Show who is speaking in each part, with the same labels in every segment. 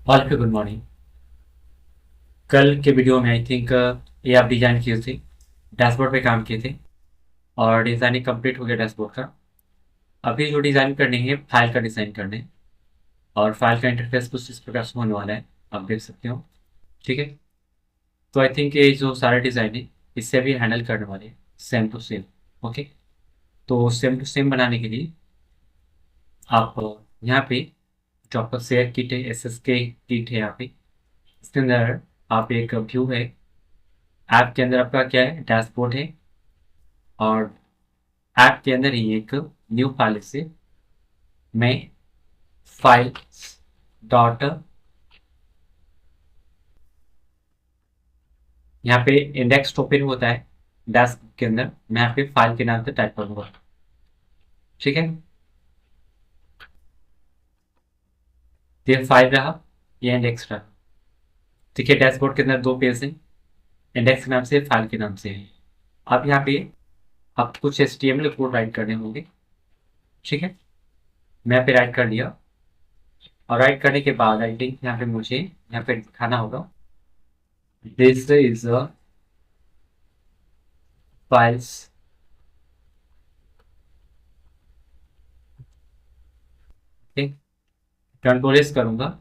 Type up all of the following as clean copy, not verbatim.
Speaker 1: All पे good morning. कल के वीडियो में आई थिंक ये आप डिज़ाइन किए थे, डैशबोर्ड पे काम किए थे और डिज़ाइनिंग कंप्लीट हो गया डैशबोर्ड का। अभी जो डिज़ाइन करनी है फाइल का डिज़ाइन करना है और फाइल का इंटरफेस कुछ इस प्रकार से होने वाला है, आप देख सकते हो। ठीक है, तो आई थिंक ये जो सारा डिज़ाइन है इससे भी हैंडल करने वाले हैं सेम टू सेम। ओके, तो सेम टू सेम बनाने के लिए आप यहाँ पे जो आपका शेयर किट है, एस एस के किट है यहाँ पे, इसके अंदर आप एक व्यू है। ऐप के अंदर आपका क्या है, डैशबोर्ड है और ऐप के अंदर ही एक न्यू फाइल से मैं फाइल डॉट, यहाँ पे इंडेक्स ओपन होता है डेस्क के अंदर, मैं यहाँ पे फाइल के नाम से टाइप करूंगा। ठीक है, तो ये फाइल रहा, ये इंडेक्स रहा। ठीक है, डैशबोर्ड के अंदर दो पेज हैं, इंडेक्स के नाम से, फाइल के नाम से है। अब यहाँ पे आप कुछ HTML कोड राइट करने होंगे। ठीक है, मैं यहाँ पे राइट कर लिया और राइट करने के बाद आई थिंक यहाँ पे मुझे यहाँ पे दिखाना होगा दिस इज फाइल्स। ठीक, कंट्रोल एस करूंगा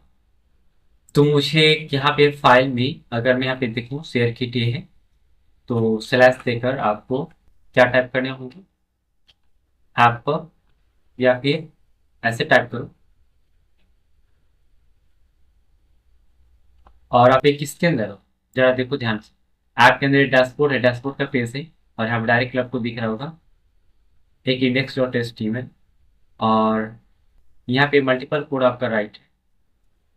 Speaker 1: तो मुझे यहाँ पे फाइल में, अगर मैं यहाँ पे देखूँ शेयर किट ये है, तो स्लैश देकर आपको क्या टाइप करने होंगे, ऐप, या फिर ऐसे टाइप करो। और आप एक किसके अंदर हो, जरा देखो ध्यान से। ऐप के अंदर डैशबोर्ड है, डैशबोर्ड का पेज है और यहाँ डायरेक्ट आपको दिख रहा होगा एक index dot H T M L और यहाँ पे मल्टीपल कोड आपका राइट है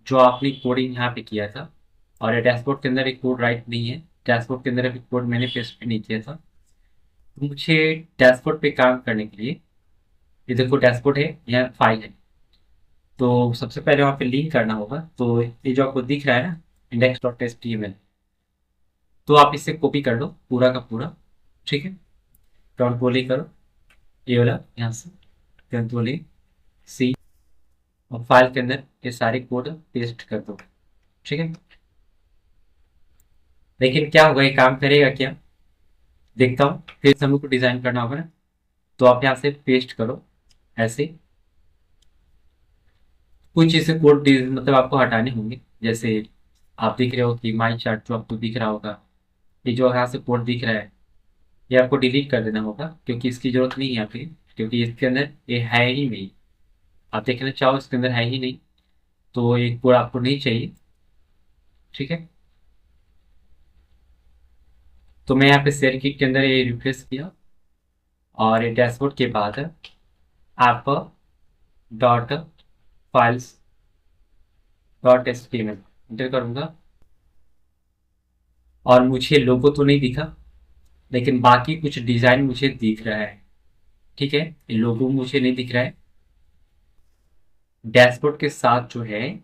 Speaker 1: जो आपने कोडिंग यहाँ पे किया था। और ये डैशबोर्ड के अंदर एक कोड राइट नहीं है, डैशबोर्ड के अंदर अभी कोड मैंने पेस्ट नहीं किया था। तो मुझे डैशबोर्ड पे काम करने के लिए, ये देखो डैशबोर्ड है, यह फाइल है, तो सबसे पहले वहाँ पे लिंक करना होगा। तो ये जो आपको दिख रहा है ना, index dot H T M L, तो आप इसे कॉपी कर लो पूरा का पूरा। ठीक है, कंट्रोल ई करो, ये वाला यहाँ से कंट्रोल ई सी, और फाइल के अंदर ये सारे कोड पेस्ट कर दो। ठीक है, लेकिन क्या होगा, ये काम करेगा क्या, देखता हूँ। फिर से हमको डिजाइन करना होगा ना, तो आप यहाँ से पेस्ट करो ऐसे। कुछ चीजें कोड मतलब आपको हटाने होंगे, जैसे आप देख रहे हो कि माई चार्ट जो आपको दिख रहा होगा, ये जो यहाँ से कोड दिख रहा है, ये आपको डिलीट कर देना होगा क्योंकि इसकी जरूरत नहीं है यहाँ पे, क्योंकि इसके अंदर ये है ही नहीं। आप देखना चाहो इसके अंदर है ही नहीं, तो ये कोड आपको नहीं चाहिए। ठीक है, तो मैं यहाँ पे शेयर किट के अंदर ये रिफ्रेश किया और ये डैशबोर्ड के बाद app dot files dot H T M L enter करूंगा और मुझे लोगो तो नहीं दिखा, लेकिन बाकी कुछ डिजाइन मुझे दिख रहा है। ठीक है, ये लोगो मुझे नहीं दिख रहा है। डैशबोर्ड के साथ जो है,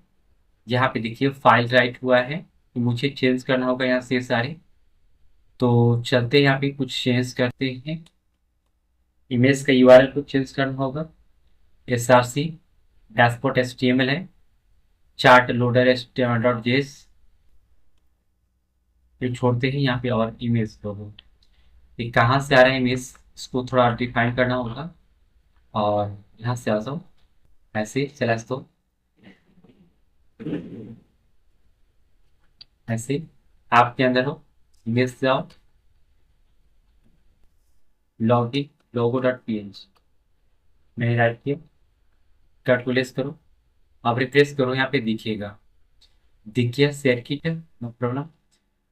Speaker 1: यहाँ पे देखिए फाइल राइट हुआ है, तो मुझे चेंज करना होगा यहाँ से ये सारे। तो चलते हैं यहाँ पे कुछ चेंज करते हैं, इमेज का URL को चेंज करना होगा। SRC डैशबोर्ड HTML है, चार्ट लोडर डॉट जेएस, फिर छोड़ते हैं यहाँ पे और इमेज लोगो। ये कहाँ से आ रहा है इमेज, इसको थोड़ा डिफाइन करना होगा। और यहाँ से आ जाओ, ऐसे चला तो ऐसे आपके अंदर हो, इमेज से जाओ, लॉगिन लोगो डॉट png, मैंने राइट किया, कट को लेस करो, अब रिप्लेस करो, यहाँ पे दिखिएगा, दिख गया शेयर किट, नो प्रॉब्लम।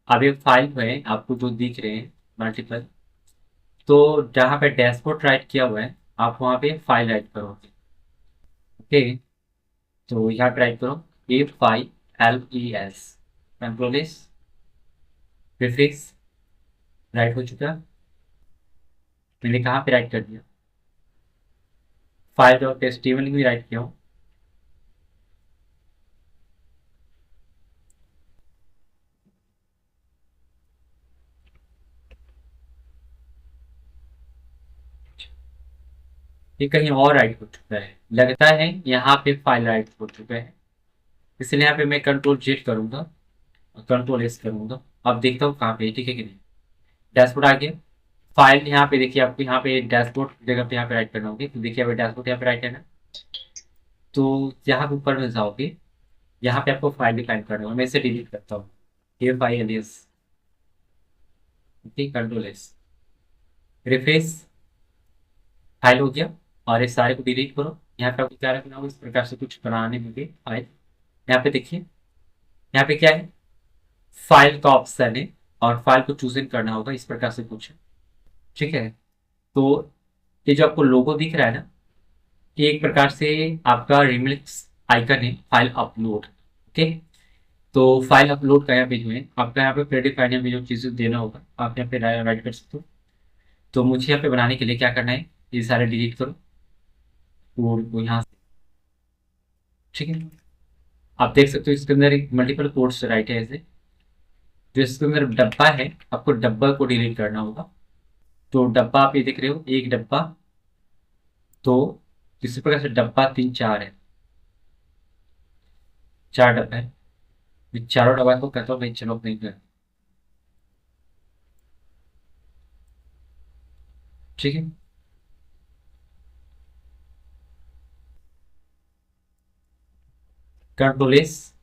Speaker 1: अब ये फाइल है आपको जो दिख रहे हैं मल्टीपल, तो जहाँ पे डैशबोर्ड राइट किया हुआ है आप वहाँ पे फाइल राइट करोगे। ओके, तो यहाँ पे राइट करो AFILES, control S, prefix right हो चुका। मैंने कहाँ पे राइट कर दिया, फाइल डॉट HTML भी राइट किया हूँ। ये कहीं और राइट हो चुका है, लगता है यहाँ पे फाइल राइट हो चुका है। इसलिए यहाँ पे मैं कंट्रोल जेड करूंगा और कंट्रोल एस करूंगा। अब देखता हूँ कहाँ पे है, ठीक है कि नहीं। डैशबोर्ड आ गया। फाइल यहाँ पे देखिए, आपको यहाँ पे डैशबोर्ड जगह पे यहाँ पे राइट करना होगी, तो देखिए अभी डैशबोर्ड यहाँ पे राइट करना। तो यहाँ पे ऊपर में जाओगे, यहाँ पे आपको फाइल डिफाइन करना होगा। मैं इसे डिलीट करता हूँ, ये फाइल एस, ठीक, कंट्रोल एस, रिफ्रेश, फाइल हो गया। और इस सारे को डिलीट करो। यहाँ पे आपको क्या रखना होगा, इस प्रकार से कुछ बनाने होंगे फाइल। यहाँ पे देखिए, यहाँ पे क्या है, फाइल का ऑप्शन है और फाइल को चूज इन करना होगा, इस प्रकार से कुछ, ठीक है। तो ये जो आपको लोगो दिख रहा है ना, ये एक प्रकार से आपका रिमिक्स आइकन है फाइल अपलोड, ओके। तो फाइल अपलोड का यहाँ पे जो है आपका, यहाँ पे प्रेडिफाइड में जो चीजें देना होगा आप यहाँ पे राइट कर सकते हो। तो मुझे यहाँ पे बनाने के लिए क्या करना है, ये सारे डिलीट करो कोड को यहाँ से, ठीक है। आप देख सकते हो इसके अंदर एक मल्टीपल कोड्स राइट है ऐसे। जो इसके अंदर डब्बा है, आपको डब्बा को डिलीट करना होगा। तो डब्बा आप ये देख रहे हो, एक डब्बा, तो इसी प्रकार से डब्बा तीन चार है, चार डब्बा है। ये चारों डब्बा को कहता हूँ भाई, चलो नहीं कर, ठीक है। कंट्रोल एस,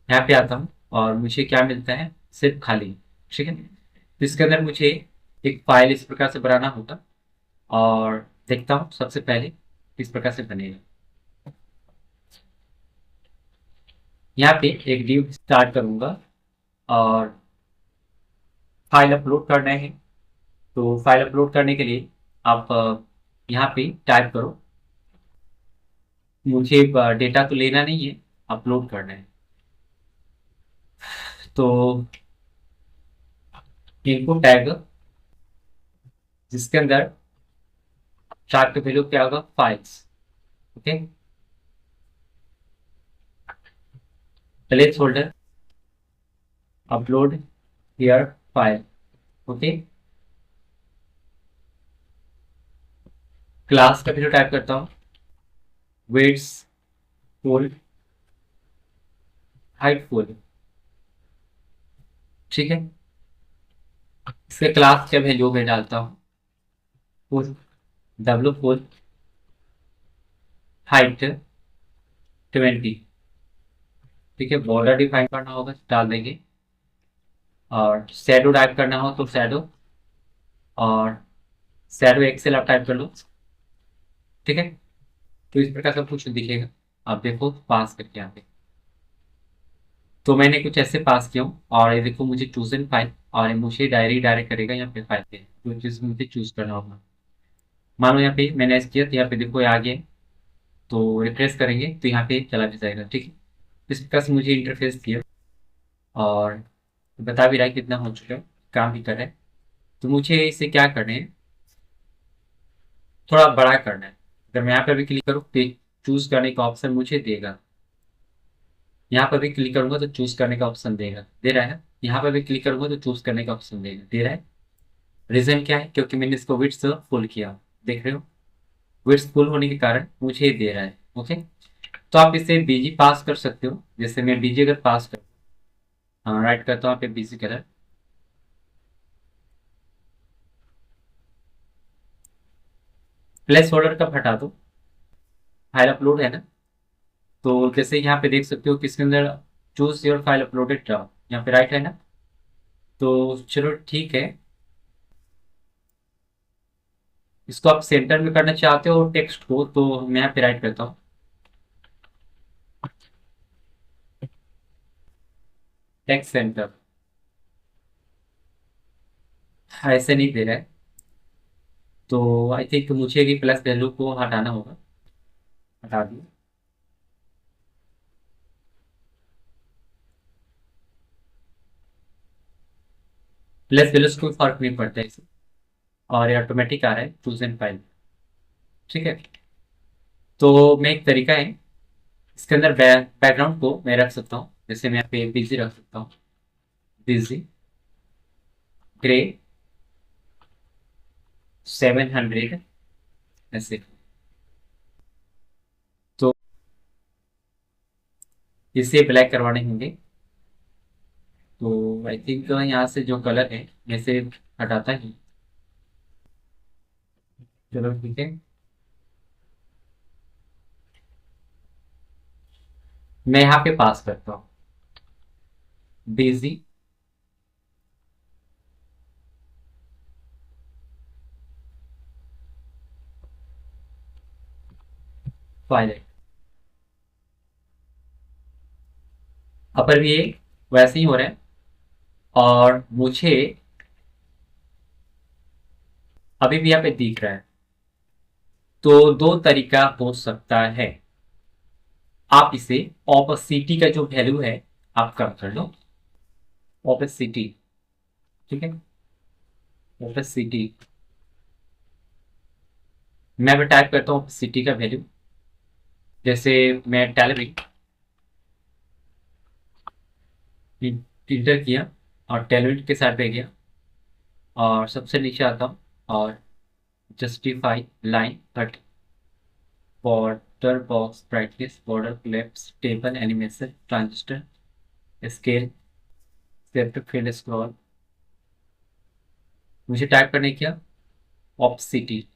Speaker 1: यहाँ पे आता हूँ और मुझे क्या मिलता है, सिर्फ खाली, ठीक है। तो इसके अंदर मुझे एक फाइल इस प्रकार से बनाना होगा और देखता हूँ सबसे पहले किस प्रकार से बनेगा। यहाँ पे एक डिव स्टार्ट करूंगा और फाइल अपलोड करना है। तो फाइल अपलोड करने के लिए आप यहाँ पे टाइप करो, मुझे डेटा तो लेना नहीं है, अपलोड करना है। तो इनपुट टैग, जिसके अंदर चार्ट का वैल्यू क्या होगा, files, okay. Place holder, upload here file, okay. Class का वैल्यू टाइप करता हूँ, वेट्स फुल, हाइट फुल, ठीक है। इसके क्लास का वैल्यू मैं डालता हूँ फुल, डब्लू फुल, हाइट 20, ठीक है। बॉर्डर डिफाइन करना होगा, डाल देंगे। और शैडो टाइप करना हो तो शैडो, और शैडो एक्सेल आप टाइप कर लो, ठीक है। तो इस प्रकार सब कुछ दिखेगा। आप देखो पास करके यहाँ पे, तो मैंने कुछ ऐसे पास किया हूँ और ये देखो मुझे चूज इन फाइल, और ये मुझे डायरी डायरेक्ट करेगा यहाँ पे फाइल पे, जो चीज मुझे चूज करना होगा। मान लो यहाँ पे मैंने ऐसे किया तो यहाँ पे देखो ये आ गया। तो रिफ्रेश करेंगे तो यहाँ पे चला भी जाएगा, ठीक है। इस प्रकार से मुझे इंटरफेस किया और बता भी रहा है कितना हो चुका है, काम भी कर रहा है। तो मुझे इसे क्या करना है, थोड़ा बड़ा करना है। अगर मैं यहाँ पे भी क्लिक करूँ तो चूज करने का ऑप्शन मुझे देगा। यहाँ पर भी क्लिक करूंगा तो चूज करने का ऑप्शन देगा, दे रहा है। यहाँ पर भी क्लिक करूंगा तो चूज करने का ऑप्शन देगा, दे रहा है। रीजन क्या है, क्योंकि मैंने इसको विड्थ फुल किया, देख रहे हो, विड्थ फुल होने के कारण मुझे ये दे रहा है, ओके। तो आप इसे बीजी पास कर सकते हो, जैसे मैं बीजी अगर पास कर, हाँ राइट करता हूँ, आप बीजी कलर, प्लेस होल्डर का हटा दो, फाइल अपलोड है ना। तो जैसे यहाँ पे देख सकते हो कि इसके अंदर चूज योर फाइल अपलोडेड रहा, यहाँ पे राइट है ना। तो चलो ठीक है, इसको आप सेंटर में करना चाहते हो टेक्स्ट को, तो मैं यहाँ पे राइट करता हूँ, टेक्स्ट सेंटर। ऐसे नहीं दे रहा है, तो आई थिंक मुझे भी प्लस वैल्यू को हटाना होगा, हटा दिए। प्लस वैल्यू से कोई फर्क नहीं पड़ता है इसे, और ये ऑटोमेटिक आ रहा है चूज एंड फाइल, ठीक है। तो मैं एक तरीका है, इसके अंदर बैकग्राउंड को मैं रख सकता हूँ, जैसे मैं यहाँ पे बिजी रख सकता हूँ, बिजी ग्रे 700 ऐसे। तो इसे ब्लैक करवाने होंगे। तो आई थिंक यहाँ से जो कलर है मैं से हटाता ही। चलो ठीक है, मैं यहाँ पे पास करता हूँ बेजी वायलेट। अपर भी ये वैसे ही हो रहा है। और मुझे अभी भी यहाँ पे दिख रहा है। तो दो तरीका हो सकता है। आप इसे ऑपेसिटी का जो वैल्यू है आप कम कर लो। ऑपेसिटी, ठीक है, ऑपेसिटी। मैं भी टाइप करता हूँ ऑपेसिटी का वैल्यू। जैसे मैं टेलविट इंटर किया और टेलविट के साथ पे गया और सबसे नीचे आता हूँ और justify line cut border box brightness border clips table animation transistor scale step field scroll. मुझे टाइप करने क्या, ऑप्सिटी।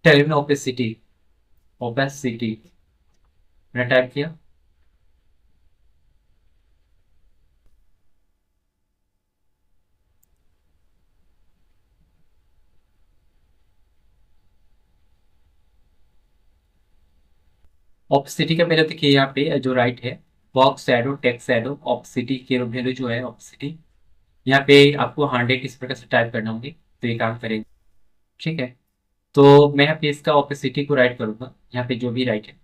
Speaker 1: टेलिन ओपेसिटी, ओपेसिटी मैंने टाइप किया। ऑप्सिटी का पहले देखिए यहाँ पे जो राइट है box shadow text shadow opacity के वैल्यू जो है ऑप्सिटी, यहाँ पे आपको 100 इस प्रकार से टाइप करना होंगे तो ये काम करेगा। ठीक है, तो मैं यहाँ पे इसका ऑपेसिटी को राइट करूंगा यहाँ पे जो भी राइट है।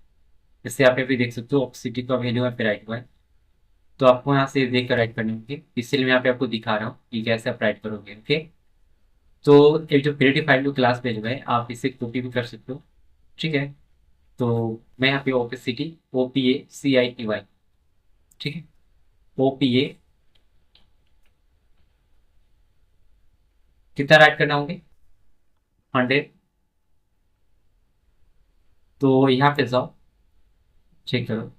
Speaker 1: जैसे आप यहाँ पे देख सकते हो ऑपेसिटी का वैल्यू यहाँ पे राइट हुआ है। तो आपको यहाँ से देख कर राइट करने होंगे, इसलिए मैं यहाँ पे आपको दिखा रहा हूँ कि कैसे आप राइट करोगे। ओके, तो एक जो क्रिएटिव फाइल क्लास भेजा है आप इसे कॉपी भी कर सकते हो। ठीक है, तो मैं यहाँ पे ओपेसिटी OPACITY, ठीक है, OPA कितना राइट करना होंगे 100। तो यहाँ पे जाओ चेक करो,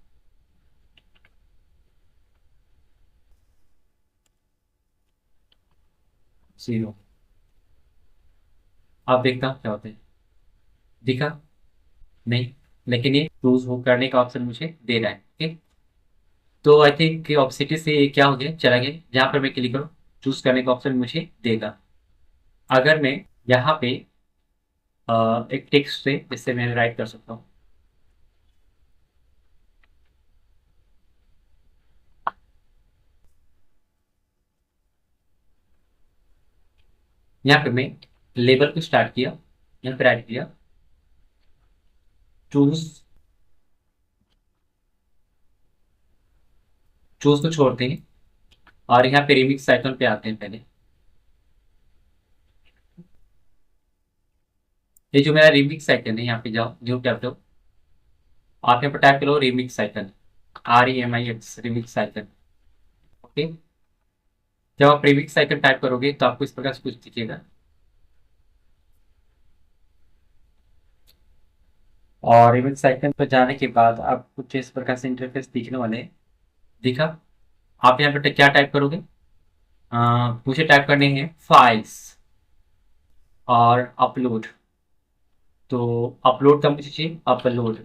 Speaker 1: जीरो। आप देखता हूँ क्या होता है, दिखा नहीं, लेकिन ये चूज हो करने का ऑप्शन मुझे दे रहा है। ठीक, तो आई थिंक ऑप्सिटी से क्या हो गया, चला गया। जहाँ पर मैं क्लिक करूँ चूज करने का ऑप्शन मुझे देगा। अगर मैं यहाँ पे एक टेक्स्ट से जिससे मैं राइट कर सकता हूँ, यहाँ पे मैं लेबल को स्टार्ट किया, यहाँ पे राइट किया चूज, चूज को छोड़ते हैं और यहाँ पे रिमिक्स आइकन पे आते हैं पहले। ये जो मेरा रिमिक्स आइकन है यहाँ पे जाओ न्यू टैब लो, आप यहाँ पर टाइप करो remix icon, REMIX remix icon. Okay, जब आप रिमिक्स आइकन टाइप करोगे तो आपको इस प्रकार से कुछ दिखेगा और रिमिक्स आइकन पर जाने के बाद आप कुछ इस प्रकार से इंटरफेस दिखने वाले हैं। दिखा, आप यहाँ पे क्या टाइप करोगे, मुझे टाइप करने हैं फाइल्स और अपलोड। तो अपलोड का मुझे चाहिए अपलोड।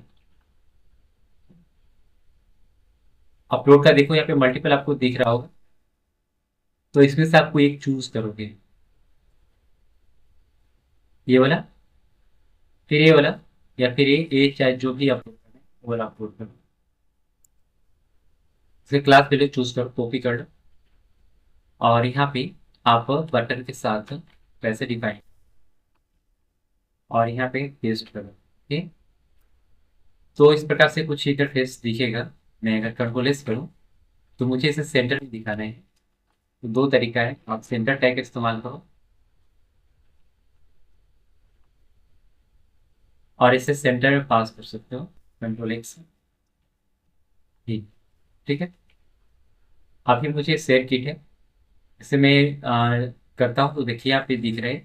Speaker 1: अपलोड का देखो यहाँ पे मल्टीपल आपको दिख रहा होगा, तो इसमें से आपको एक चूज करोगे, ये वाला, फिर ये वाला, या फिर ये चाहे जो भी अपलोड करना है वो वाला अपलोड करो। फिर क्लास पहले चूज करो, कॉपी कर लो और यहाँ पे आप बटन के साथ वैसे डिफाइन और यहाँ पे पेस्ट करो। ओके, तो इस प्रकार से कुछ इंटरफेस दिखेगा। मैं अगर कंट्रोल एस करूँ तो मुझे इसे सेंटर में दिखाना है। तो दो तरीका है, आप सेंटर टैग इस्तेमाल करो और इसे सेंटर में पास कर सकते हो कंट्रोल एक्स। ठीक है, अभी मुझे शेयर किट है, इसे मैं करता हूँ तो देखिए यहाँ पे दिख रहा है,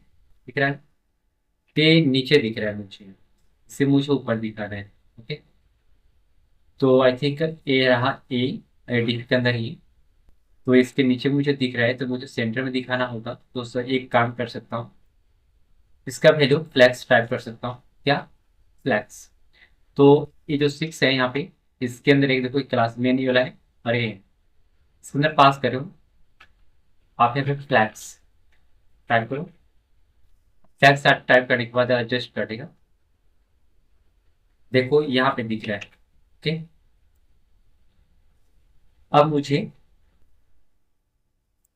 Speaker 1: दिख रहा है, पे नीचे दिख रहा है मुझे। इसे मुझे ऊपर दिखा रहा है। ओके, तो आई थिंक ए रहा, ए डी के अंदर ही। तो इसके नीचे मुझे दिख रहा है, तो मुझे सेंटर में दिखाना होगा। तो सर एक काम कर सकता हूँ, इसका वैल्यू फ्लैक्स टाइप कर सकता हूँ। क्या? फ्लैक्स। तो ये जो 6 है यहाँ पे, इसके अंदर एक देखो क्लास मेन ये वाला है, और ये इसके अंदर पास करो आप यहाँ पे फ्लैक्स टाइप करो। फ्लैक्स टाइप करने के बाद एडजस्ट कर देगा। देखो यहाँ पे दिख रहा है। ओके, अब मुझे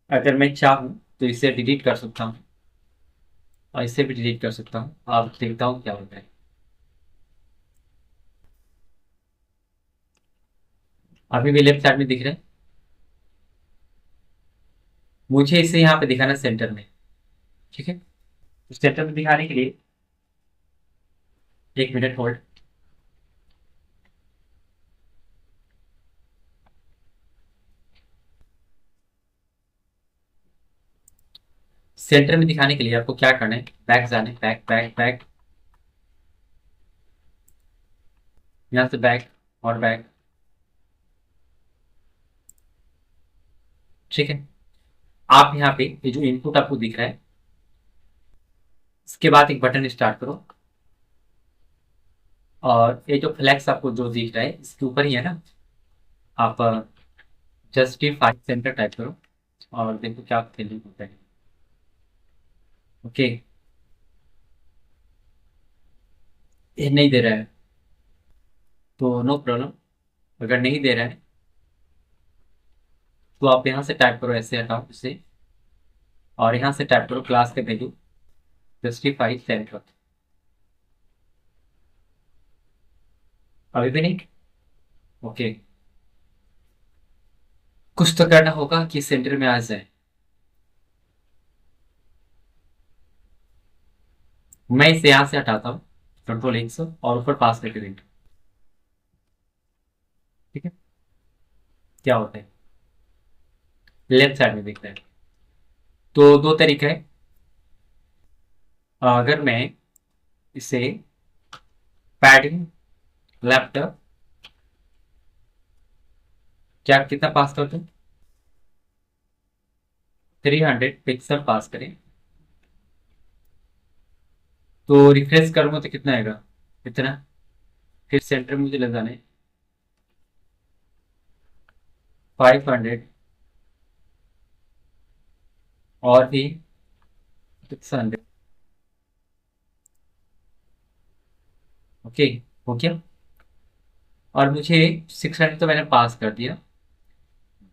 Speaker 1: अगर मैं चाहूँ तो इसे डिलीट कर सकता हूँ, और इसे भी डिलीट कर सकता हूँ। अब देखता हूँ क्या होता है। अभी भी लेफ्ट साइड में दिख रहा है। मुझे इसे यहाँ पे दिखाना सेंटर में। ठीक है, तो सेंटर में दिखाने के लिए 1 मिनट होल्ड। सेंटर में दिखाने के लिए आपको क्या करना है, बैक जाना है, बैक बैक बैक, यहाँ से बैक और बैक। ठीक है, आप यहाँ पे ये जो इनपुट आपको दिख रहा है, इसके बाद एक बटन स्टार्ट करो, और ये जो फ्लैक्स आपको जो दिख रहा है इसके ऊपर ही है ना, आप जस्टिफाई सेंटर टाइप करो, और देखो क्या फीलिंग होता है। ओके, ये नहीं दे रहा है तो नो प्रॉब्लम। अगर नहीं दे रहा है तो आप यहाँ से टाइप करो, ऐसे हटाओ इसे, और यहाँ से टाइप करो क्लास के वैल्यू जस्टिफाई सेंटर। अभी भी नहीं। ओके, कुछ तो करना होगा कि सेंटर में आ जाए। मैं इसे यहाँ से हटाता हूँ, कंट्रोल 100, और ऊपर पास करके देंगे। ठीक है, क्या होता है लेफ्ट साइड में दिखता है। तो दो तरीका है। अगर मैं इसे पैडिंग लैपटॉप, क्या कितना पास कर दूं, 300 पिक्सल पास करें, तो रिफ्रेश करूंगा तो कितना आएगा, इतना। फिर सेंटर में मुझे लगाना है 500, और भी 600। ओके, हो गया। और मुझे 600 तो मैंने पास कर दिया,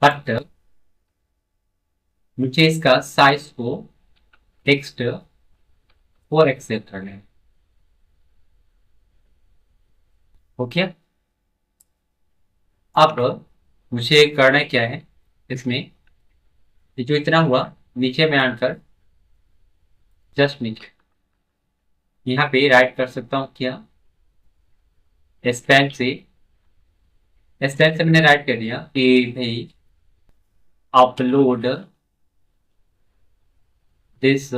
Speaker 1: बट मुझे इसका साइज को टेक्स्ट 4 एक्सेप्ट करना है। ओके, अब मुझे करना क्या है इसमें, ये जो इतना हुआ नीचे में आकर, जस्ट नीचे यहाँ पे राइट कर सकता हूँ क्या, स्पैन से, स्पैन से मैंने राइट कर दिया कि भाई अपलोड दिस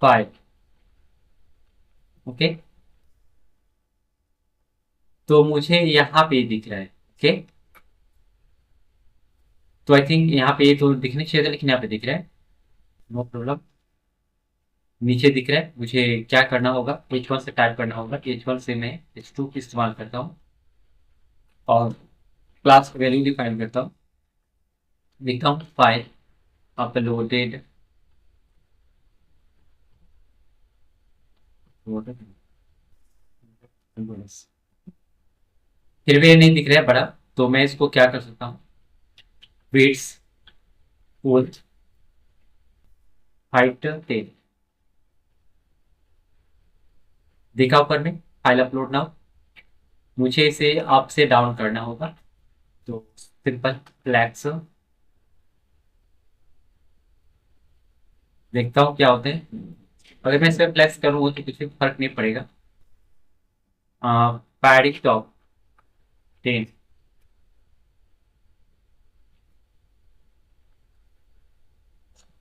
Speaker 1: फाइल। ओके, तो मुझे यहाँ पे दिख रहा है। ओके, तो आई थिंक यहाँ पे तो दिखने चाहिए था, लेकिन यहाँ पे दिख रहा है, नो प्रॉब्लम। नीचे दिख रहा है। मुझे क्या करना होगा, H1 से टाइप करना होगा। H1 से मैं H2 की इस्तेमाल करता हूँ, और क्लास वैल्यू डिफाइन करता हूँ, लिखता हूँ फाइल अपलोडेड। फिर भी ये नहीं दिख रहा है बड़ा, तो मैं इसको क्या कर सकता हूँ, विड्थ फुल हाइट 10 देखा ऊपर में, फाइल अपलोड नाउ। मुझे इसे अप से डाउन करना होगा, तो सिंपल फ्लैक्स, देखता हूँ क्या होता है। अगर मैं इसे फ्लैक्स करूँगा तो कुछ भी फर्क नहीं पड़ेगा। पैडिंग टॉप 10,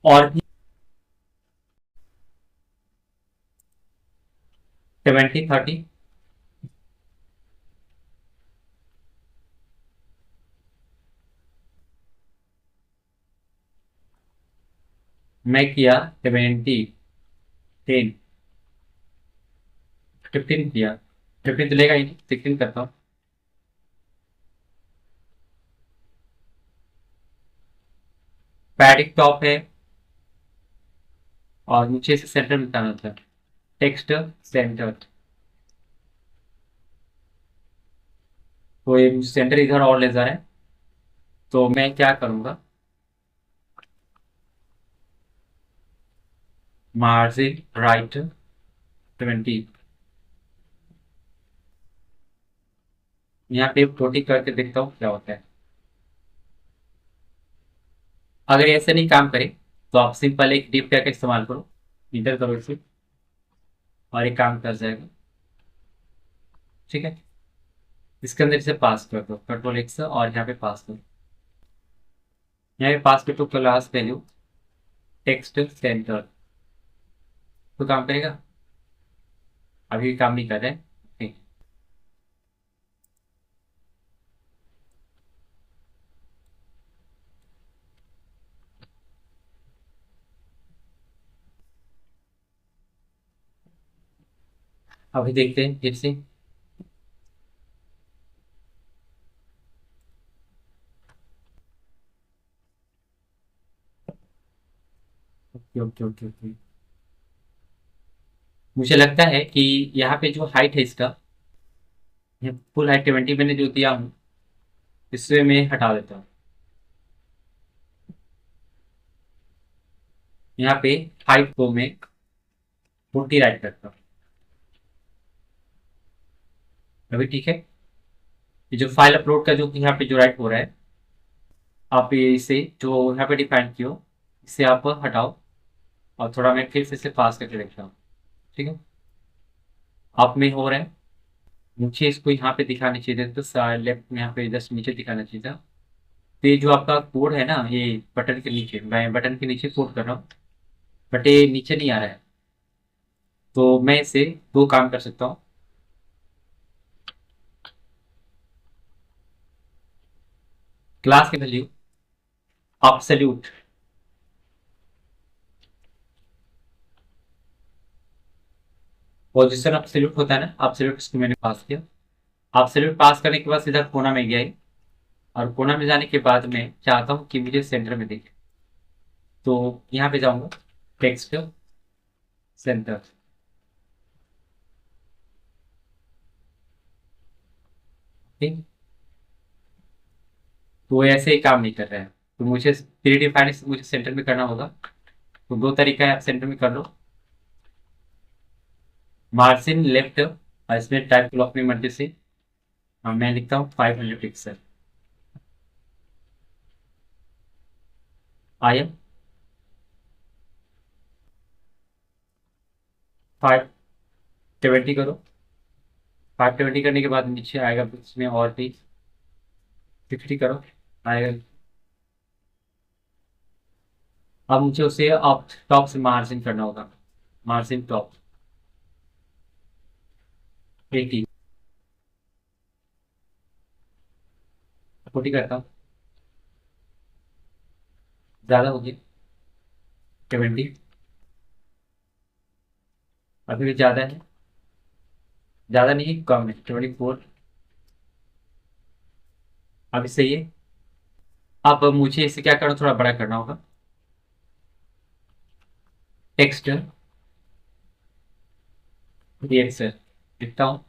Speaker 1: और भी 70 30। मैं किया 70 10 15 किया। 15 तो लेगा ही नहीं, 16 करता हूँ। पैडिंग टॉप है और नीचे से सेंटर मिटाना था। Text centre. तो ये सेंटर इधर और ले जा रहा है, तो मैं क्या करूंगा, मार्जिन राइट 20। यहाँ पे 40 करके देखता हूँ क्या होता है। अगर ये ऐसे नहीं काम करे तो आप सिंपल एक डिप का इस्तेमाल करो, इधर करो इसे, और ये काम कर जाएगा। ठीक है, इसके अंदर इसे पास कर दो, कंट्रोल एक्स, और यहाँ पे पास करो। यहाँ पे पास कर तो क्लास वैल्यू टेक्स्ट सेंटर, तो काम करेगा। अभी काम नहीं कर रहा है। ठीक। अभी देखते हैं फिर से। Okay okay okay okay. मुझे लगता है कि यहाँ पे जो हाइट है इसका, फुल हाइट 20 मैंने जो दिया हूँ, इससे मैं हटा देता हूँ। यहाँ पे हाइट को मैं 40 राइट करता हूँ। अभी ठीक है। ये जो फाइल अपलोड का जो यहाँ पे जो राइट हो रहा है, आप ये इसे जो यहाँ पे डिफाइन किया हो, इसे आप हटाओ, और थोड़ा मैं फिर से इसे पास करके देखता हूँ। ठीक है, आप में हो रहा है। मुझे इसको यहाँ पे दिखाना चाहिए था, तो लेफ्ट में यहाँ पे जस्ट नीचे दिखाना चाहिए था। तो ये जो आपका कोड है ना, ये बटन के नीचे, मैं बटन के नीचे कोड कर रहा हूँ, बट ये नीचे नहीं आ रहा है। तो मैं इसे दो काम कर सकता हूँ। क्लास की वैल्यू एब्सोल्यूट, पोजीशन एब्सोल्यूट होता है ना, एब्सोल्यूट इसको मैंने पास किया। एब्सोल्यूट पास करने के बाद सीधा कोना में गया है, और कोना में जाने के बाद मैं चाहता हूँ कि मुझे सेंटर में दिखे। तो यहाँ पे जाऊंगा, टेक्स्ट सेंटर। ठीक। तो वो ऐसे ही काम नहीं कर रहा है, तो मुझे 3D फाइल मुझे सेंटर में करना होगा। तो दो तरीका है, आप सेंटर में कर लो, मार्जिन लेफ्ट, और इसमें टाइप करो अपनी मर्जी से। मैं लिखता हूँ 500 पिक्सल। आया 520 करो। 520 करने के बाद नीचे आएगा इसमें और भी 50 करो, आएगा। अब मुझे उसे अप टॉप से मार्जिन करना होगा, मार्जिन टॉप 80। 40 करता हूँ, ज़्यादा होगी 70। अभी भी ज़्यादा है, ज़्यादा नहीं कम है 24। अभी सही है। अब मुझे इसे क्या करना, थोड़ा बड़ा करना होगा। टेक्स्ट रिएक्शन लिखता हूँ।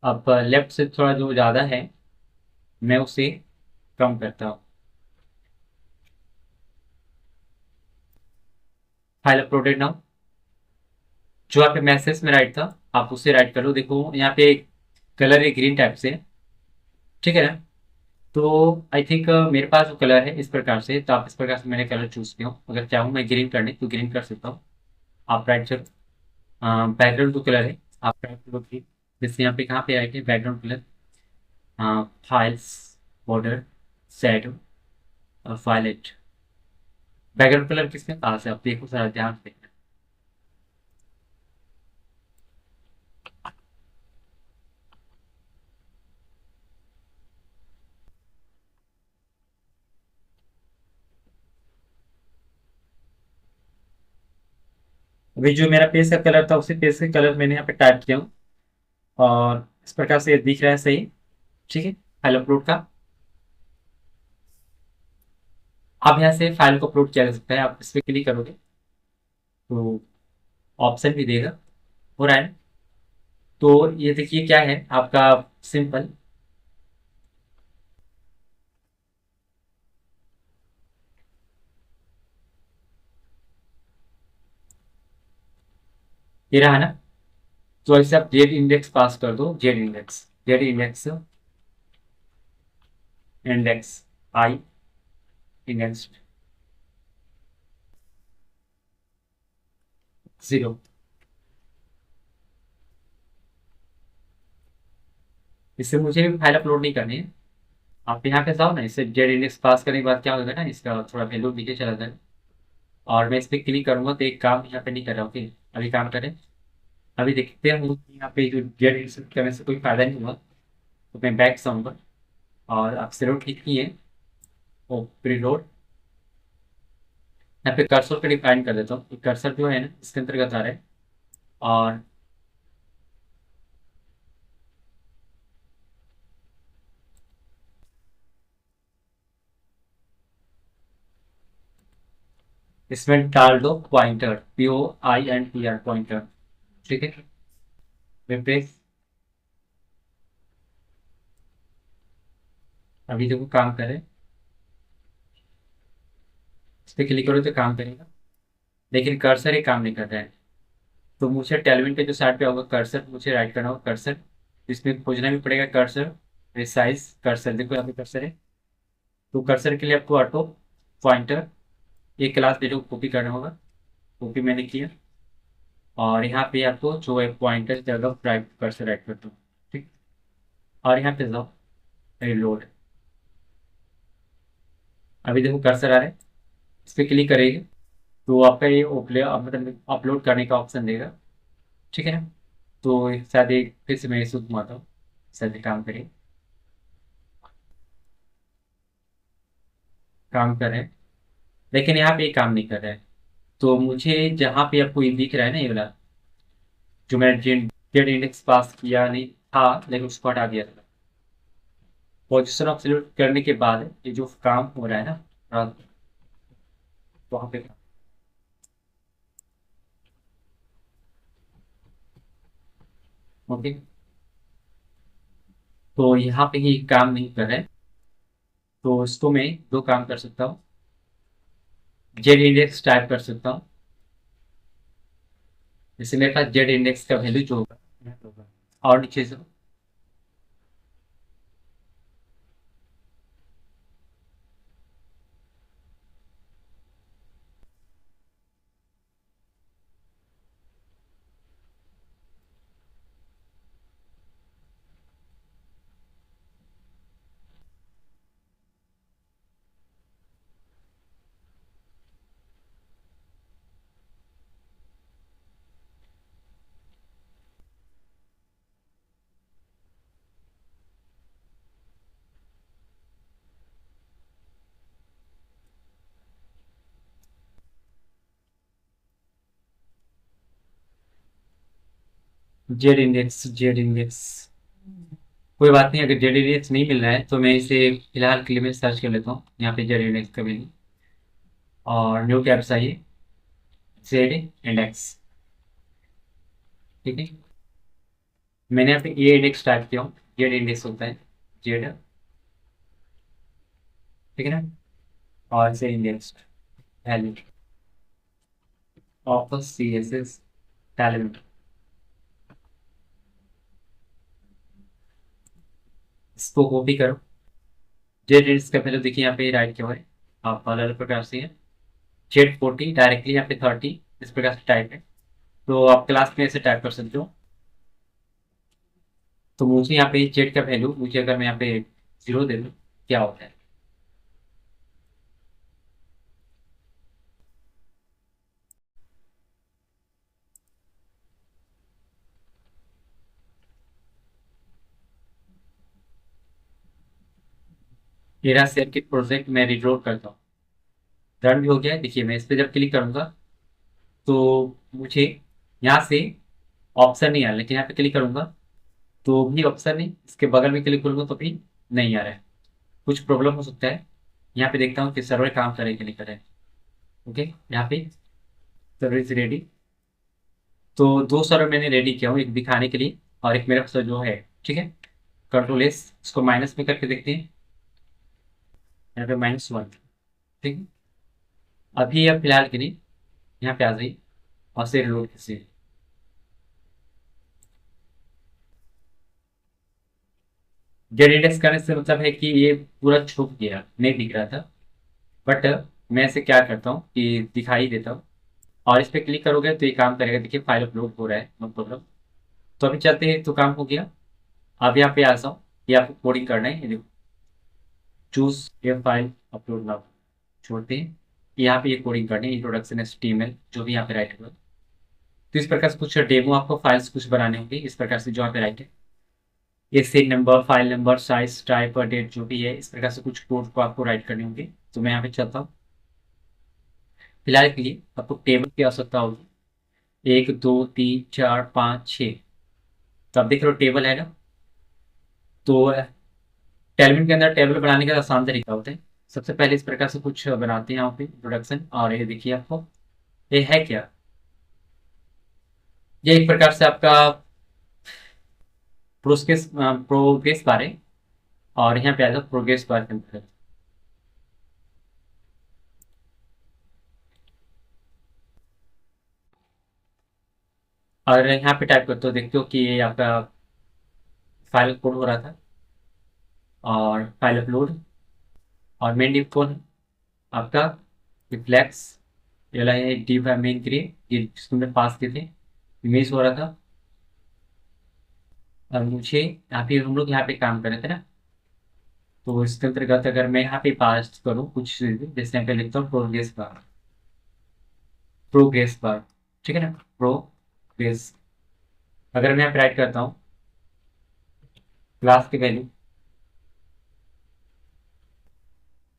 Speaker 1: अब लेफ्ट से थोड़ा जो ज़्यादा है, मैं उसे कम करता हूँ। File uploaded now. जो आपके मैसेज में राइट था, आप उससे राइट कर लो। देखो यहाँ पे कलर है ग्रीन टाइप से, ठीक है ना। तो आई थिंक मेरे पास जो कलर है इस प्रकार से, तो आप इस प्रकार से मैंने कलर चूज किया हूँ। अगर चाहूँ मैं ग्रीन करने तो ग्रीन कर सकता हूँ। आप राइट चलो। बैकग्राउंड जो कलर है, आप राइट करो ग्रीन। जैसे यहाँ पे कहाँ पे आएंगे background colour, files, border, shadow, violet. Background colour किसके पास है, आप देखो सारा ध्यान से। अभी जो मेरा पेज का कलर था उसी पेज का कलर मैंने यहाँ पे टाइप किया हूँ, और इस प्रकार से ये दिख रहा है सही। ठीक है, फाइल अपलोड का। अब यहाँ से फाइल को अपलोड किया जा सकता है। आप इस पर क्लिक करोगे तो ऑप्शन भी देगा, हो रहा है ना? तो ये देखिए क्या है आपका, सिंपल। ये रहा ना? तो ऐसे आप जेड इंडेक्स पास कर दो, Z index index I index 0। इससे मुझे भी फाइल अपलोड नहीं करनी है। आप यहाँ पे जाओ ना, इससे जेड इंडेक्स पास करने के बाद क्या होगा ना, इसका थोड़ा वैल्यू नीचे चला जाएगा। और मैं इस पर क्लिक करूंगा तो एक काम यहाँ पे नहीं कर रहा हूँ। ओके, अभी काम करें। अभी देखते हैं कि यहाँ पे जो जेड इंडेक्स करने से कोई फायदा नहीं हुआ। तो मैं बैक जाऊंगा और आप सेलो ठीक किए, ओ प्रीलोड। यहाँ पे कर्सर को डिफाइन कर देता हूँ। कर्सर जो है ना इसके अंतर्गत आ रहा है। और इसमें डाल दो पॉइंटर, POINTR पॉइंटर। ठीक है, रिप्लेस। अभी देखो काम करे, इस पर क्लिक करो तो काम करेगा, लेकिन कर्सर ही काम नहीं कर रहा है। तो मुझे टेलविन के जो साइड पे होगा कर्सर, मुझे राइट करना होगा कर्सर। इसमें खोजना भी पड़ेगा कर्सर, रिसाइज कर्सर। देखो यहाँ पे कर्सर है। तो कर्सर के लिए आपको ऑटो पॉइंटर एक क्लास दे जो कॉपी करना होगा। कॉपी मैंने किया, और यहाँ पे आपको जो है पॉइंटर जगह राइट कर्सर राइट कर दो। ठीक, और यहाँ पे जाओ रिलोड। अभी देखो कर्सर आ रहा है, इस पर क्लिक करेंगे तो आपका ये ओपले मतलब अपलोड करने का ऑप्शन देगा। ठीक है ना? तो शायद एक फिर से मैं इसको घुमाता हूँ, शायद ये काम करे। काम कर रहे हैं, लेकिन यहाँ पे ये काम नहीं कर रहा है। तो मुझे जहाँ पे आपको ये दिख रहा है ना, ये वाला जो मैंने जेड इंडेक्स पास किया नहीं था, लेकिन उसको हटा दिया था। पोजिशन ऑफ सिलेक्ट करने के बाद ये जो काम हो रहा है ना, वहाँ पे ओके। तो यहाँ पे ही काम नहीं कर रहा है। तो इसको मैं दो काम कर सकता हूँ, जेड इंडेक्स टाइप कर सकता हूँ। जैसे मेरे पास जेड इंडेक्स का वैल्यू जो होगा, और नीचे से जेड इंडेक्स कोई बात नहीं। अगर जेड इंडेक्स नहीं मिल रहा है तो मैं इसे फिलहाल के लिए मैं सर्च कर लेता हूँ यहाँ पे जेड इंडेक्स का वैल्यू। और न्यू टैब्स आइए, जेड इंडेक्स। ठीक है, मैंने यहाँ पे ए इंडेक्स टाइप किया हूँ। जेड इंडेक्स होता है जेड, ठीक है ना? और से index value of CSS talent. इसको कॉपी करो। जेड इंडेक्स का वैल्यू देखिए यहाँ पे राइट क्या है, आप अलग अलग प्रकार से है। जेड 40 डायरेक्टली यहाँ पे 30 इस प्रकार से टाइप है। तो आप क्लास में ऐसे टाइप कर सकते हो। तो मुझे यहाँ पे जेड का वैल्यू, मुझे अगर मैं यहाँ पे 0 दे दूँ क्या होता है? मेरा सर्किट प्रोजेक्ट मैं रिड्रॉ करता हूँ, रन भी हो गया है। देखिए मैं इस पर जब क्लिक करूंगा तो मुझे यहाँ से ऑप्शन नहीं आ रहा, लेकिन यहाँ पे क्लिक करूंगा तो भी ऑप्शन नहीं, इसके बगल में क्लिक करूंगा तो भी नहीं आ रहा है। कुछ प्रॉब्लम हो सकता है। यहाँ पे देखता हूँ कि सर्वर काम करे कि नहीं करे। ओके, यहाँ पे सर्वर इज रेडी। तो दो सर्वर मैंने रेडी किया हूँ, एक दिखाने के लिए और एक मेरे पास जो है। ठीक है, कंट्रोल एस, इसको माइनस में करके देखते हैं। यहाँ पे -1। ठीक है, अभी अब फिलहाल के लिए यहाँ पे आ जाइए और से रिलोड कीजिए। गेट इंडेक्स करने से मतलब है कि ये पूरा छुप गया, नहीं दिख रहा था। बट मैं इसे क्या करता हूँ कि दिखाई देता हूँ, और इस पर क्लिक करोगे तो ये काम करेगा। देखिए फाइल अपलोड हो रहा है, नो प्रॉब्लम। तो अभी चलते हैं, तो काम हो गया। अब यहाँ पे आ जाओ, ये आपको कोडिंग करना है। ये देखो, चूज ये फाइल अपलोड नाउ, छोड़ते हैं। यहाँ पे ये कोडिंग करनी है, इंट्रोडक्शन HTML जो भी यहाँ पे राइट होगा। तो इस प्रकार से कुछ डेमो आपको फाइल्स कुछ बनाने होंगे, इस प्रकार से जो यहाँ पे राइट है। ये scene number, file number, size, type और डेट जो भी है, इस प्रकार से कुछ कोड को आपको राइट करने होंगे। तो मैं यहाँ पे चलता हूँ। फिलहाल के लिए आपको टेबल की आवश्यकता होगी, 1 2 3 4 5 6। तो आप देख रहे हो टेबल है ना। तो टेलमिन के अंदर टेबल बनाने का आसान तरीका होता है। सबसे पहले इस प्रकार से कुछ बनाते हैं यहाँ पे इंट्रोडक्शन। और ये देखिए आपको, ये है क्या, ये एक प्रकार से आपका प्रोग्रेस बार है। और यहाँ पे आएगा प्रोग्रेस बार के अंदर। और यहाँ पे टाइप करते हो, देखते हो कि ये आपका फाइल कोड हो रहा था और फाइल अपलोड। और मेन डिव कौन है आपका, रिफ्लेक्स। ये वाला है डिव है मेन क्रिएट, ये जिसको हमने पास किए थे, इमेज हो रहा था। और मुझे यहाँ पे हम लोग यहाँ पे काम कर रहे थे ना, तो इसके अंतर्गत अगर मैं यहाँ पे पास करूँ कुछ चीज़ें, जैसे यहाँ पे लिखता हूँ प्रोग्रेस बार। ठीक है ना, प्रोग्रेस। अगर मैं यहाँ पे राइट करता हूँ क्लास की वैल्यू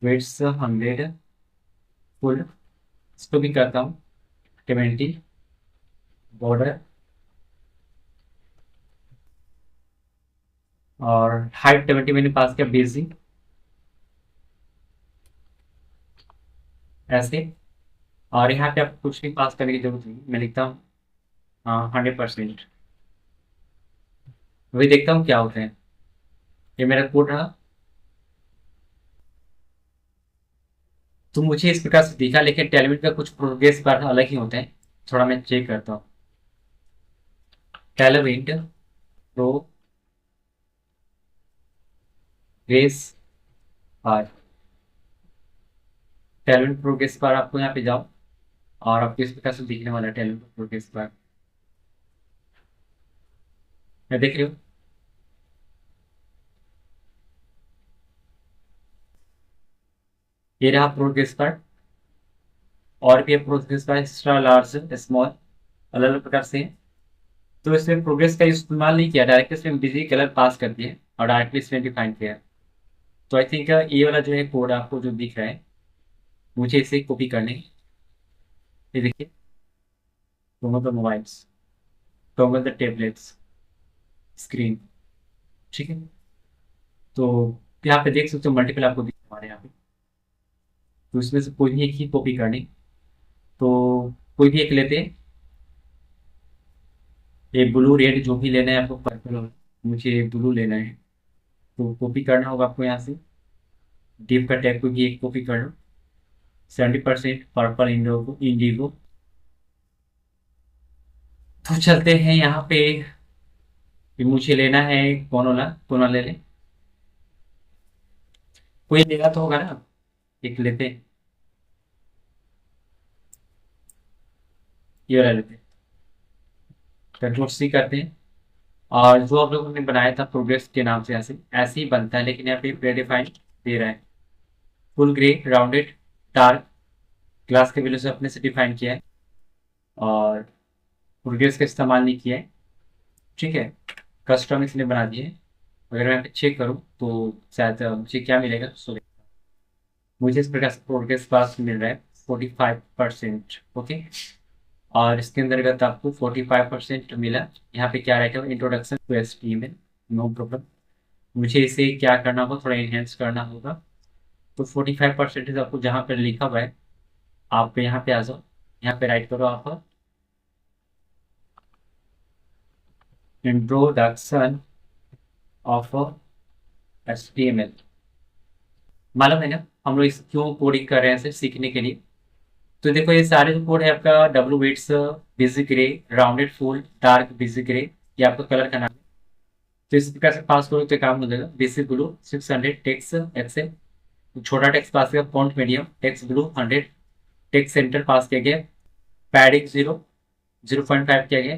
Speaker 1: वेट्स 100 फुल, इसको भी करता हूँ 20 बॉर्डर। और हाइट 70 मैंने पास किया बेसिक, ऐसे। और यहाँ पे आपको कुछ भी पास करने की जरूरत नहीं, मैं लिखता हूँ 100%। वही देखता हूँ क्या होता है। ये मेरा कोड रहा। तो मुझे इस प्रकार से दिखा, लेकिन टेलमिट का कुछ प्रोग्रेस बार अलग ही होता है। थोड़ा मैं चेक करता हूँ। टेलमिट प्रोग्रेस बार, टेलमिट प्रोग्रेस बार, आपको यहाँ पे जाओ और आपको इस प्रकार से दिखने वाला है टेलमिट प्रोग्रेस बार। मैं देख रही हूँ। ये रहा प्रोग्रेस बार। और भी progress bar extra large small अलग अलग प्रकार से हैं। तो इसमें प्रोग्रेस का इस्तेमाल नहीं किया, डायरेक्टली इसमें बिजी कलर पास कर दिए और डायरेक्टली इसमें डिफाइन किया। तो आई थिंक ये वाला जो है कोड आपको जो दिख रहा है, मुझे इसे कॉपी करने है। ये देखिए, दोनों द मोबाइल्स, दोनों द टेबलेट्स, स्क्रीन। ठीक है, तो यहाँ पे देख सकते हो मल्टीपल आपको दिख हमारे यहाँ पे। तो इसमें से कोई भी एक ही कॉपी करनी। तो कोई भी एक लेते हैं, ये ब्लू रेड जो भी लेना है आपको, पर्पल, मुझे ब्लू लेना है। तो कॉपी करना होगा आपको यहाँ से, डिप का टैग को भी एक कॉपी कर लो। 70% पर्पल इंडिगो इंडिगो। तो चलते हैं यहाँ पे, कि मुझे लेना है कौन वाला, कौन वाला ले लें। कोई लेगा तो होगा ना, एक लेते हैं, ये वाला लेते हैं। कंट्रोल C करते हैं। और जो आप लोगों ने बनाया था प्रोग्रेस के नाम से, ऐसे ही बनता है, लेकिन यहाँ पे प्रीडिफाइंड दे रहा है। Full grey, rounded, dark, class के वैल्यू से अपने से डिफाइन किया है और प्रोग्रेस का इस्तेमाल नहीं किया है। ठीक है, कस्टम इसने बना दिए हैं। अगर मैं चेक करूँ तो शायद मुझे क्या मिलेगा, मुझे इस प्रकार से प्रोग्रेस पास मिल रहा है 45%। ओके, और इसके अंतर्गत आपको 45% मिला। यहाँ पे क्या रहेगा, introduction to HTML, no problem. मुझे इसे क्या करना होगा, थोड़ा इनहेंस करना होगा। तो 45% आपको जहाँ पर लिखा हुआ है, आप यहाँ पे आ जाओ, यहाँ पे राइट करो आप इंट्रोडक्शन ऑफ HTML। मालूम है ना हम लोग इस क्यों कोडिंग कर रहे हैं, सिर्फ सीखने के लिए। तो देखो ये सारे जो कोड है आपका, W weights, basic grey, rounded full, dark basic grey, ये आपका कलर का नाम है। तो इस प्रकार से पास करो तो काम हो जाएगा। बेसिक ब्लू 600, टेक्स्ट एक्सेल, छोटा टेक्स्ट पास किया, font medium, text blue 100, text center pass किया गया, पैडिंग 0.5 किया गया,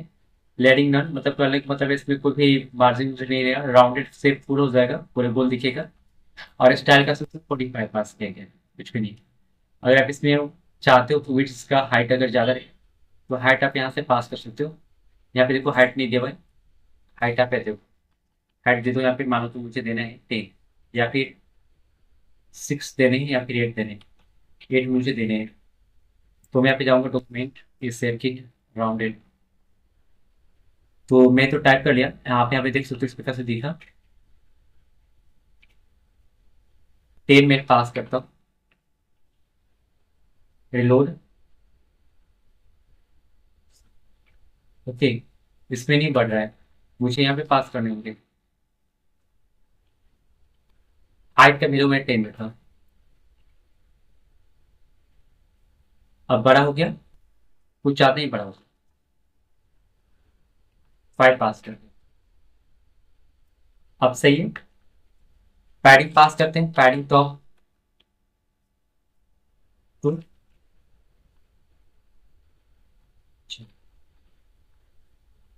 Speaker 1: लेडिंग नन मतलब मतलब इसमें कोई भी मार्जिन नहीं रहेगा, राउंडेड शेप फुल हो जाएगा, पूरे गोल दिखेगा। और स्टाइल का सबसे 45 पास किया गया, कुछ भी नहीं। अगर आप इसमें चाहते हो तो विड्थ का हाइट अगर ज़्यादा रहे तो हाइट आप यहाँ से पास कर सकते हो। यहाँ पे देखो हाइट नहीं दिया भाई, हाइट आप ऐसे हो, हाइट दे दो यहाँ पे, मानो तो मुझे देना है 10, या फिर 6 देने हैं, या फिर 8 देने हैं, 8 मुझे देने हैं। तो मैं यहाँ पे जाऊँगा डॉक्यूमेंट, इस सर्किट राउंडेड। तो मैं तो टाइप कर लिया, यहाँ पे देख सकते हो इस प्रकार से दिखा, 10 में पास करता हूँ, रिलोड। ओके, इसमें नहीं बढ़ रहा है, मुझे यहाँ पे पास करने होंगे। हाइट का मिलो मैं 10 बैठा, अब बड़ा हो गया, कुछ ज़्यादा ही बड़ा हो गया, 5 पास कर दिया। अब सही है, पैडिंग पास करते हैं, पैडिंग टॉप टू,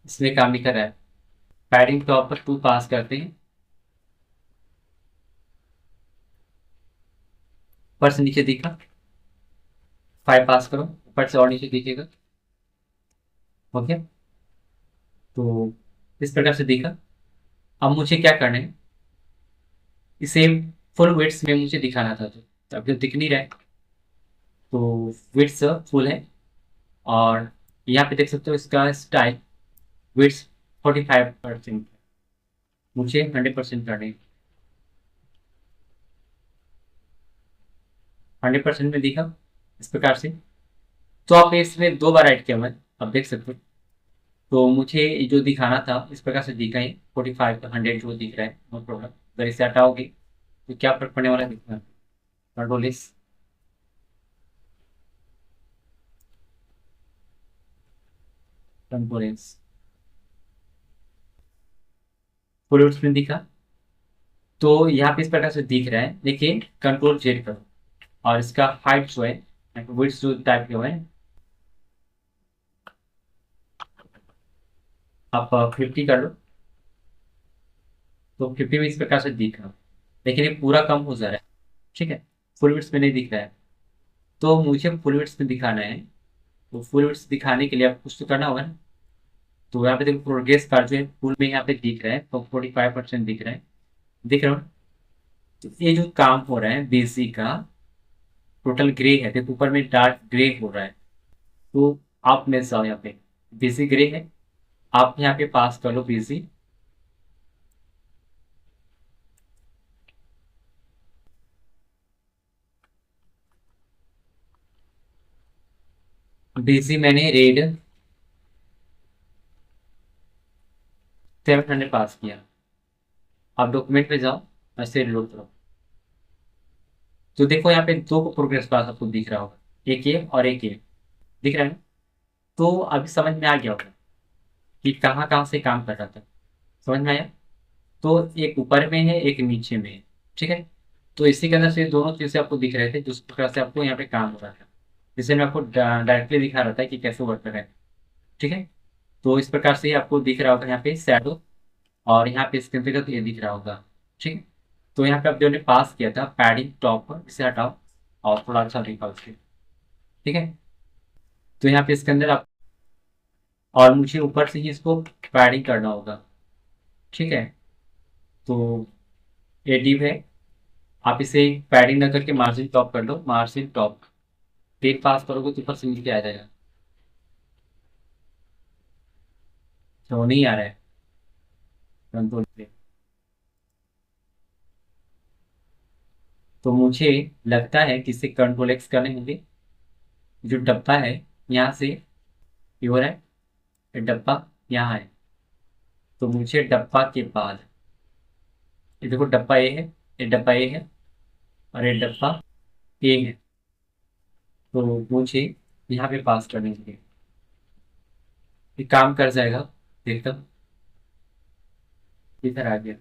Speaker 1: इसमें काम नहीं कर रहा है। पैडिंग टॉप पर 2 पास करते हैं, ऊपर से नीचे दिखा, 5 पास करो, ऊपर से और नीचे दिखेगा। ओके, तो इस प्रकार से दिखा। अब मुझे क्या करना है, इसे फुल विड्थ में मुझे दिखाना था, तो अब जो दिख नहीं रहा है, तो विड्थ फुल है। और यहाँ पे देख सकते हो इसका स्टाइल, विड्थ 45%, मुझे 100% करनी है। 100% में दिखा इस प्रकार से। तो आप इसमें 2 बार राइट किया, मैं अब देख सकते हो। तो मुझे जो दिखाना था इस प्रकार से दिखा है, 45 का 100 जो दिख रहा है, नो प्रॉब्लम। अगर इसे हटाओगे तो क्या फर्क पड़ने वाला है, दिखना, कंट्रोल इस, कंट्रोलेंस, फुल स्क्रीन दिखा। तो यहाँ पे इस प्रकार से दिख रहा है, लेकिन कंट्रोल जेड करो, और इसका हाइट जो है, विड्थ जो टाइप किया हुआ है, आप 50 कर लो। तो 50 में इस प्रकार से दिख रहा है, लेकिन ये पूरा कम हो जा रहा है, ठीक है, फुल विड्थ में नहीं दिख रहा है। तो मुझे फुल विड्थ में दिखाना है, तो फुल विड्थ दिखाने के लिए आप कुछ तो करना होगा ना। तो यहाँ पे देखो प्रोग्रेस कार्ड जो है फुल में यहाँ पे दिख रहा है, तो 45% दिख रहा है, दिख रहा है। तो ये जो काम हो रहा है बेसिक का, टोटल ग्रे है, देखो ऊपर में डार्क ग्रे हो रहा है। तो आप में जाओ, यहाँ पे बेसिक ग्रे है, आप यहाँ पे पास कर लो बेसिक। बेसिक मैंने रेड 700 पास किया। आप डॉक्यूमेंट पे जाओ, ऐसे रिलोड करो। तो देखो यहाँ पे 2 प्रोग्रेस बार आपको दिख रहा होगा, एक ये और एक ये, दिख रहा है ना? तो अभी समझ में आ गया होगा कि कहाँ कहाँ से काम कर रहा था, समझ में आया। तो एक ऊपर में है, एक नीचे में है, ठीक है। तो इसी के अंदर से दोनों चीजें आपको दिख रहे थे, जिस प्रकार से आपको यहाँ पे काम हो रहा था, जिसे मैं आपको डायरेक्टली दिखा रहा था कि कैसे वर्क कर रहा है, ठीक है। तो इस प्रकार से आपको दिख रहा होगा यहाँ पे शैडो, और यहाँ पे इसके अंतर्गत ये दिख रहा होगा, ठीक है। तो यहाँ पे आप जो ने पास किया था पैडिंग टॉप पर, इसे हटाओ और थोड़ा अच्छा दिखा उसके, ठीक है। तो यहाँ पे इसके अंदर आप, और मुझे ऊपर से ही इसको पैडिंग करना होगा, ठीक है। तो एडिव है, आप इसे पैडिंग ना करके मार्जिन टॉप कर लो, मार्जिन टॉप, टेन पास करोगे तो ऊपर से नीचे आ जाएगा। तो नहीं आ रहा है कंट्रोल पे। तो मुझे लगता है कि इसे कंट्रोल एक्स करने होंगे। जो डब्बा है यहाँ से ये हो रहा है, ये डब्बा यहाँ है। तो मुझे डब्बा के बाद, ये देखो डब्बा ए है, ये डब्बा ए है, और ये डब्बा ए है। तो मुझे यहाँ पे पास करने होंगे। ये काम कर जाएगा, देखता हूँ। इधर आ गया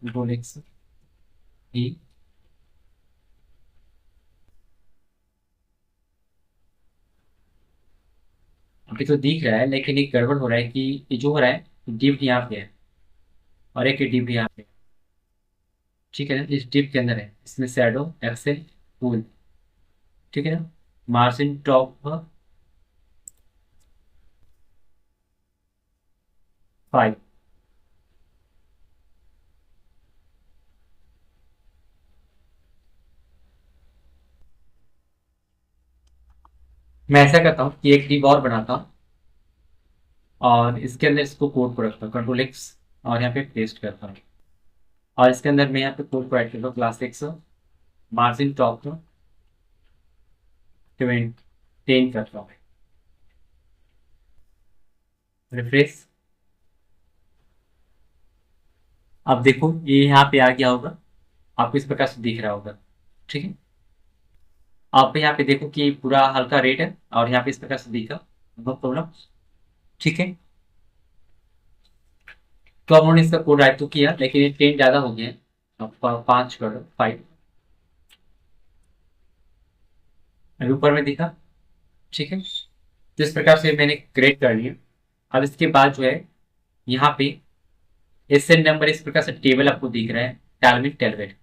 Speaker 1: कंट्रोल एक्स ई। अभी तो दिख रहा है, लेकिन एक गड़बड़ हो रहा है कि ये जो हो रहा है डिप यहाँ पे है और एक डिप यहाँ पे है। ठीक है ना, इस डिप के अंदर है, इसमें शैडो एक्सेल फूल। ठीक है ना, मार्जिन टॉप 5। मैं ऐसा करता हूँ कि एक डिप और बनाता हूँ और इसके अंदर इसको कोड को रखता हूँ कंट्रोल एक्स, और यहाँ पे पेस्ट करता हूँ। और इसके अंदर मैं यहाँ पे कोड को ऐड करता हूँ क्लास एक्स, मार्जिन टॉप 10 करता हूँ। रिफ्रेश। अब देखो ये यहाँ पे आ गया होगा, आपको इस प्रकार से दिख रहा होगा। ठीक है, आप यहाँ पे देखो कि पूरा हल्का रेड है और यहाँ पे इस प्रकार से दिखा, नो प्रॉब्लम। ठीक है, तो अब उन्होंने इसका कोड राइट तो किया, लेकिन ये 10 ज्यादा हो गया है। अब 5 करो, 5 अभी ऊपर में दिखा। ठीक है, तो इस प्रकार से मैंने क्रिएट कर लिया। अब इसके बाद जो है यहाँ पे एसएन नंबर इस प्रकार से टेबल आपको दिख रहा है, टालविन टेलवेट।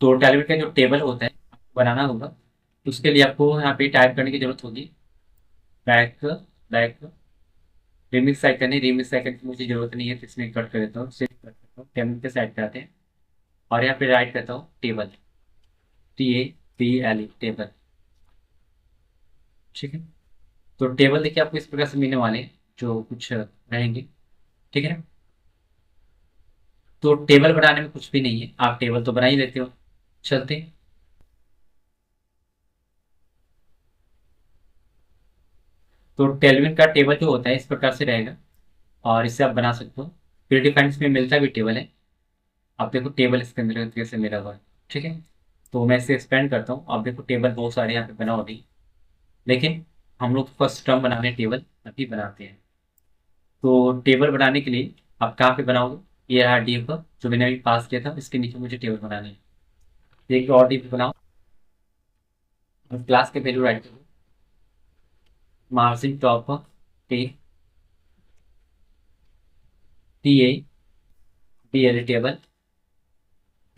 Speaker 1: तो टेलवेट का जो टेबल होता है आपको बनाना होगा, तो उसके लिए आपको यहाँ पे टाइप करने की जरूरत होगी बैक बैक रिमिक्स साइड करनी। रिमिक्स साइड करने की मुझे जरूरत नहीं है, तो इसमें कट कर देता हूँ, सेव कर देता हूँ, टेबल के साइड पे आते हैं और यहाँ पे राइट करता हूँ टेबल, TABLE टेबल। ठीक है, तो टेबल देखिए आपको इस प्रकार से मिलने वाले हैं जो कुछ रहेंगे। ठीक है, तो टेबल बनाने में कुछ भी नहीं है, आप टेबल तो बना ही लेते हो। चलते हैं। तो टेलविन का टेबल जो होता है इस प्रकार से रहेगा, और इससे आप बना सकते हो। प्री डिफाइंड में मिलता भी टेबल है, आप देखो टेबल इसके अंदर कैसे मिला हुआ है। ठीक है, तो मैं इसे एक्सपेंड करता हूँ, आप देखो टेबल बहुत सारे यहाँ पे बना होगी, लेकिन हम लोग फर्स्ट टर्म बनाने टेबल अभी बनाते हैं। तो टेबल बनाने के लिए आप कहाँ पे बनाओगे, ये रहा डी पर जो मैंने अभी पास किया था, इसके नीचे मुझे टेबल बनाने है। एक और डी बनाओ और क्लास के वैल्यू राइट करो, margin top T TABL table.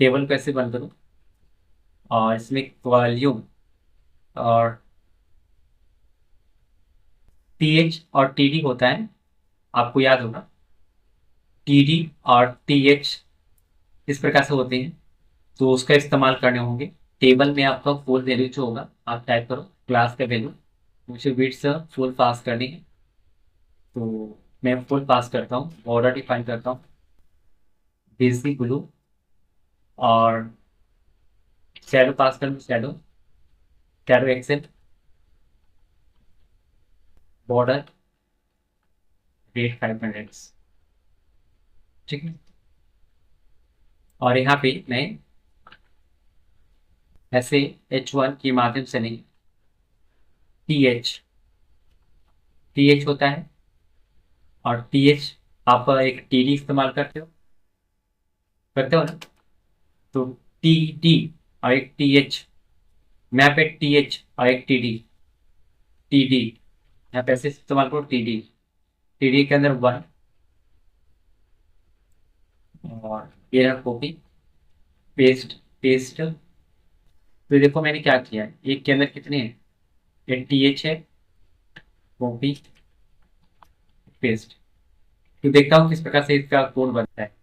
Speaker 1: Table कैसे बंद करो, और इसमें वॉल्यूम और और TD होता है, आपको याद होगा। TD और TH इस प्रकार से होते हैं, तो उसका इस्तेमाल करने होंगे। टेबल में आपका फुल वैल्यू जो होगा आप टाइप करो क्लास का वैल्यू, मुझे विड्थ फुल पास करनी है। तो मैं फुल पास करता हूँ, बॉर्डर डिफाइन करता हूँ, बेसिक ब्लू, और शैडो पास कर, shadow shadow XL, border red 500। ठीक है, और यहाँ पे मैं ऐसे H1 के माध्यम से नहीं, टी एच होता है, और TH आप एक TD इस्तेमाल करते हो ना, तो TD और एक TH, मैं पे TH और एक TD यहाँ पे ऐसे इस्तेमाल करो, TD के अंदर 1, और ये रहा कॉपी पेस्ट पेस्ट। तो देखो मैंने क्या किया है, एक के अंदर कितने हैं, एक TH है, कॉपी पेस्ट। तो देखता हूँ किस प्रकार से इसका कोड बनता है।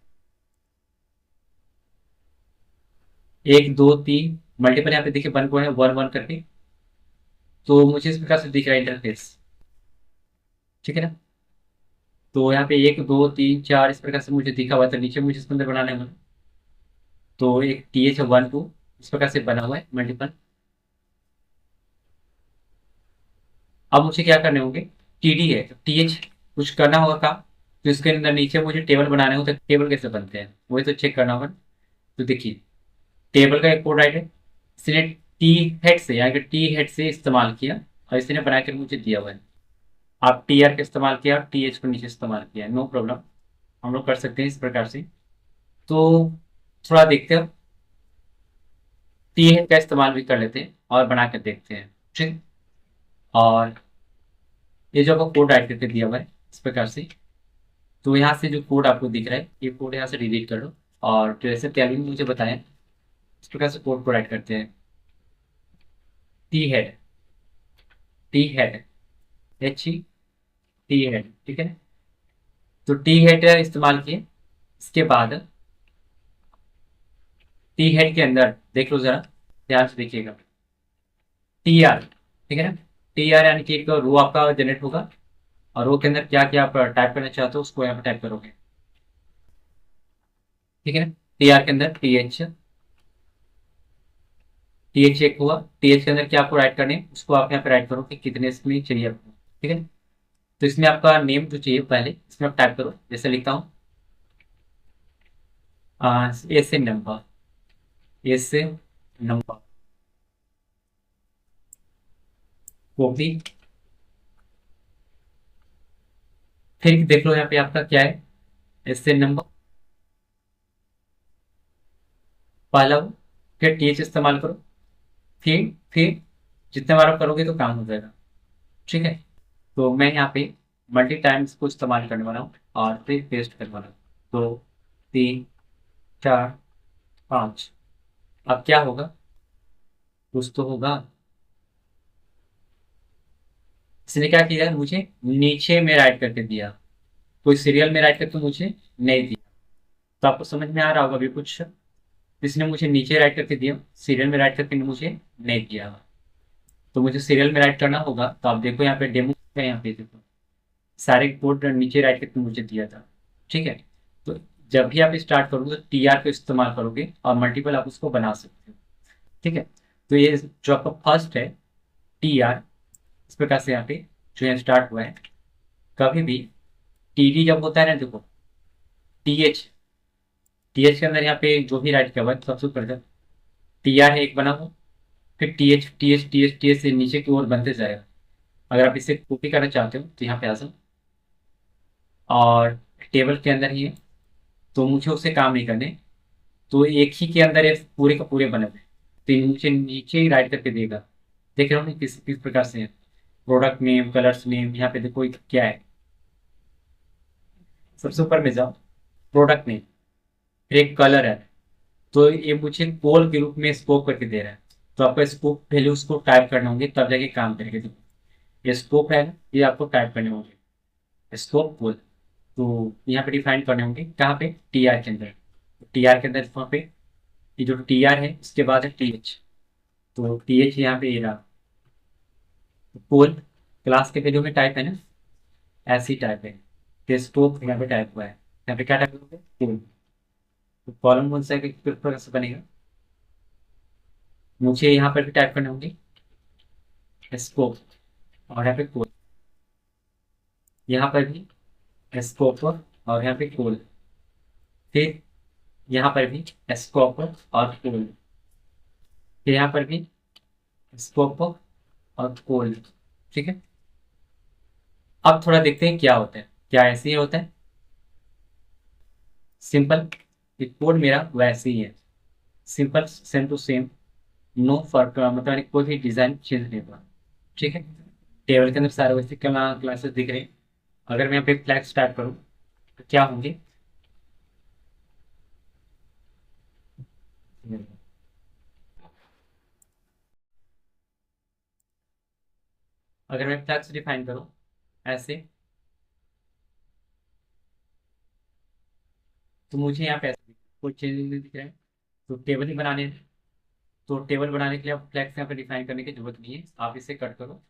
Speaker 1: 1 2 3 मल्टीपल यहाँ पे देखिए 1 को है, 1 1 करके। तो मुझे इस प्रकार से दिख रहा है इंटरफेस। ठीक है ना। तो यहाँ पे 1 2 3 4 इस प्रकार से मुझे दिखा हुआ है, तो नीचे मुझे इसके अंदर बनाना है। तो एक TH1 2 इस प्रकार से बना हुआ है मल्टीपल। अब मुझे क्या करने होंगे, TD है TH कुछ करना होगा काम। तो इसके अंदर नीचे मुझे टेबल बनाने होते हैं। टेबल कैसे बनते हैं वही तो चेक करना होगा। तो देखिए, टेबल का एक कोड राइट है, इसने टी हेड से यानी कि टी हेड से इस्तेमाल किया और इसने बना कर मुझे दिया हुआ है। आप TR का इस्तेमाल किया और TH को नीचे इस्तेमाल किया, नो प्रॉब्लम, हम लोग कर सकते हैं इस प्रकार से। तो थोड़ा देखते हैं, TH का इस्तेमाल भी कर लेते हैं और बना कर देखते हैं। ठीक। और ये जो आपको कोड राइट करके दिया हुआ है इस प्रकार से, तो यहाँ से जो कोड आपको दिख रहा है ये कोड यहाँ से डिलीट कर लो। और जैसे कैलविन ने मुझे बताया इस प्रकार से कोड को राइट करते हैं। T head, T head, HE, T head, ठीक है। तो टी हेड इस्तेमाल किए, इसके बाद टी हेड के अंदर देख लो जरा, ध्यान से देखिएगा, TR, ठीक है ना। TR यानी कि एक रो आपका जनरेट होगा और रो के अंदर क्या क्या आप टाइप करना चाहते हो उसको यहाँ पे टाइप करोगे। ठीक है ना। TR के अंदर TH एक हुआ, TH के अंदर क्या आपको राइट करने हैं, उसको आप यहाँ पे राइट करो कि कितने इसमें चाहिए आपको। ठीक है। तो इसमें आपका नेम जो चाहिए पहले इसमें आप टाइप करो, जैसे लिखता हूँ ऐसे नंबर, ऐसे नंबर, कॉपी। फिर देख लो यहाँ पे आपका क्या है, ऐसे नंबर पहला हो, फिर TH इस्तेमाल करो, फिर जितने बार आप करोगे तो काम हो जाएगा। ठीक है। तो मैं यहाँ पे मल्टी टाइम्स को इस्तेमाल करने वाला हूँ और फिर पेस्ट करने वाला हूँ। 2 3 4 5। अब क्या होगा, कुछ तो होगा। इसने क्या किया, मुझे नीचे में राइट करके दिया, कोई सीरियल में राइट करके मुझे नहीं दिया। तो आपको समझ में आ रहा होगा अभी कुछ, इसने मुझे नीचे राइट करके दिया, सीरियल में राइट करके मुझे नहीं दिया। तो मुझे सीरियल में राइट करना होगा, तो आप देखो यहाँ पे डेमो है, यहाँ पे देखो सारे कोड नीचे राइट करके मुझे दिया था। ठीक है। तो जब भी आप स्टार्ट करोगे तो TR को इस्तेमाल करोगे और मल्टीपल आप उसको बना सकते हो। ठीक है। तो ये जो आपका फर्स्ट है TR, इस प्रकार से यहाँ पे जो यहाँ स्टार्ट हुआ है, कभी भी TD जब होता है ना, देखो TH, TH के अंदर यहाँ पे जो भी राइट किया हुआ है सबसे पहले TR है एक बना हो, फिर TH से नीचे की ओर बनते जाएगा। अगर आप इसे कॉपी करना चाहते हो तो यहाँ पे आ जाओ और टेबल के अंदर ही है, तो मुझे उससे काम नहीं करने। तो एक ही के अंदर ये पूरे का पूरे बने हुए हैं। तो ये मुझे नीचे ही राइट करके देगा। देख रहे हो ना किस किस प्रकार से है, प्रोडक्ट नेम, कलर्स नेम, यहाँ पे देखो क्या है, सबसे ऊपर में जाओ, प्रोडक्ट नेम, फिर एक कलर है। तो ये मुझे कोल के रूप में स्कोप करके दे रहा है। तो आपको स्कोप वैल्यू उसको टाइप करने होंगे तब जाके काम करेंगे। देखो ये स्कोप है ना, ये आपको टाइप करने होंगे, स्कोप कोल। तो यहाँ पे डिफाइन करने होंगे कहाँ पे, TR के अंदर। TR के अंदर वहाँ पे ये जो TR है इसके बाद है TH। तो TH यहाँ पे ये रहा, कोल क्लास के वैल्यू में टाइप है ना, ऐसी टाइप है। तो स्कोप यहाँ पे टाइप हुआ है, यहाँ पे क्या टाइप करोगे, कोल। तो कॉलम कौन सा है, किस प्रकार से बनेगा, मुझे यहाँ पर भी टाइप करने होंगे स्कोप और यहाँ पे कोल, यहाँ पर भी स्कोप और यहाँ पे कोल, फिर यहाँ पर भी स्कोप और कोल, फिर यहाँ पर भी स्कोप और कोल। ठीक है। अब थोड़ा देखते हैं क्या होता है, क्या ऐसे ही होता है सिंपल। ये कोड मेरा वैसे ही है, simple same to same, no फर्क, मतलब कोई भी डिजाइन चेंज नहीं हुआ। ठीक है। टेबल के अंदर सारे वैसे क्लासेस दिख रहे हैं। अगर मैं यहाँ पे फ्लैग स्टार्ट करूँ तो क्या होंगे, अगर मैं फ्लैग्स डिफाइन करूँ ऐसे, तो मुझे यहाँ पे ऐसे कोई चेंज नहीं दिख रहा है। तो टेबल ही बनाने हैं, तो टेबल बनाने के लिए आप फ्लैक्स यहाँ पे डिफाइन करने की जरूरत नहीं है, आप इसे कट करो।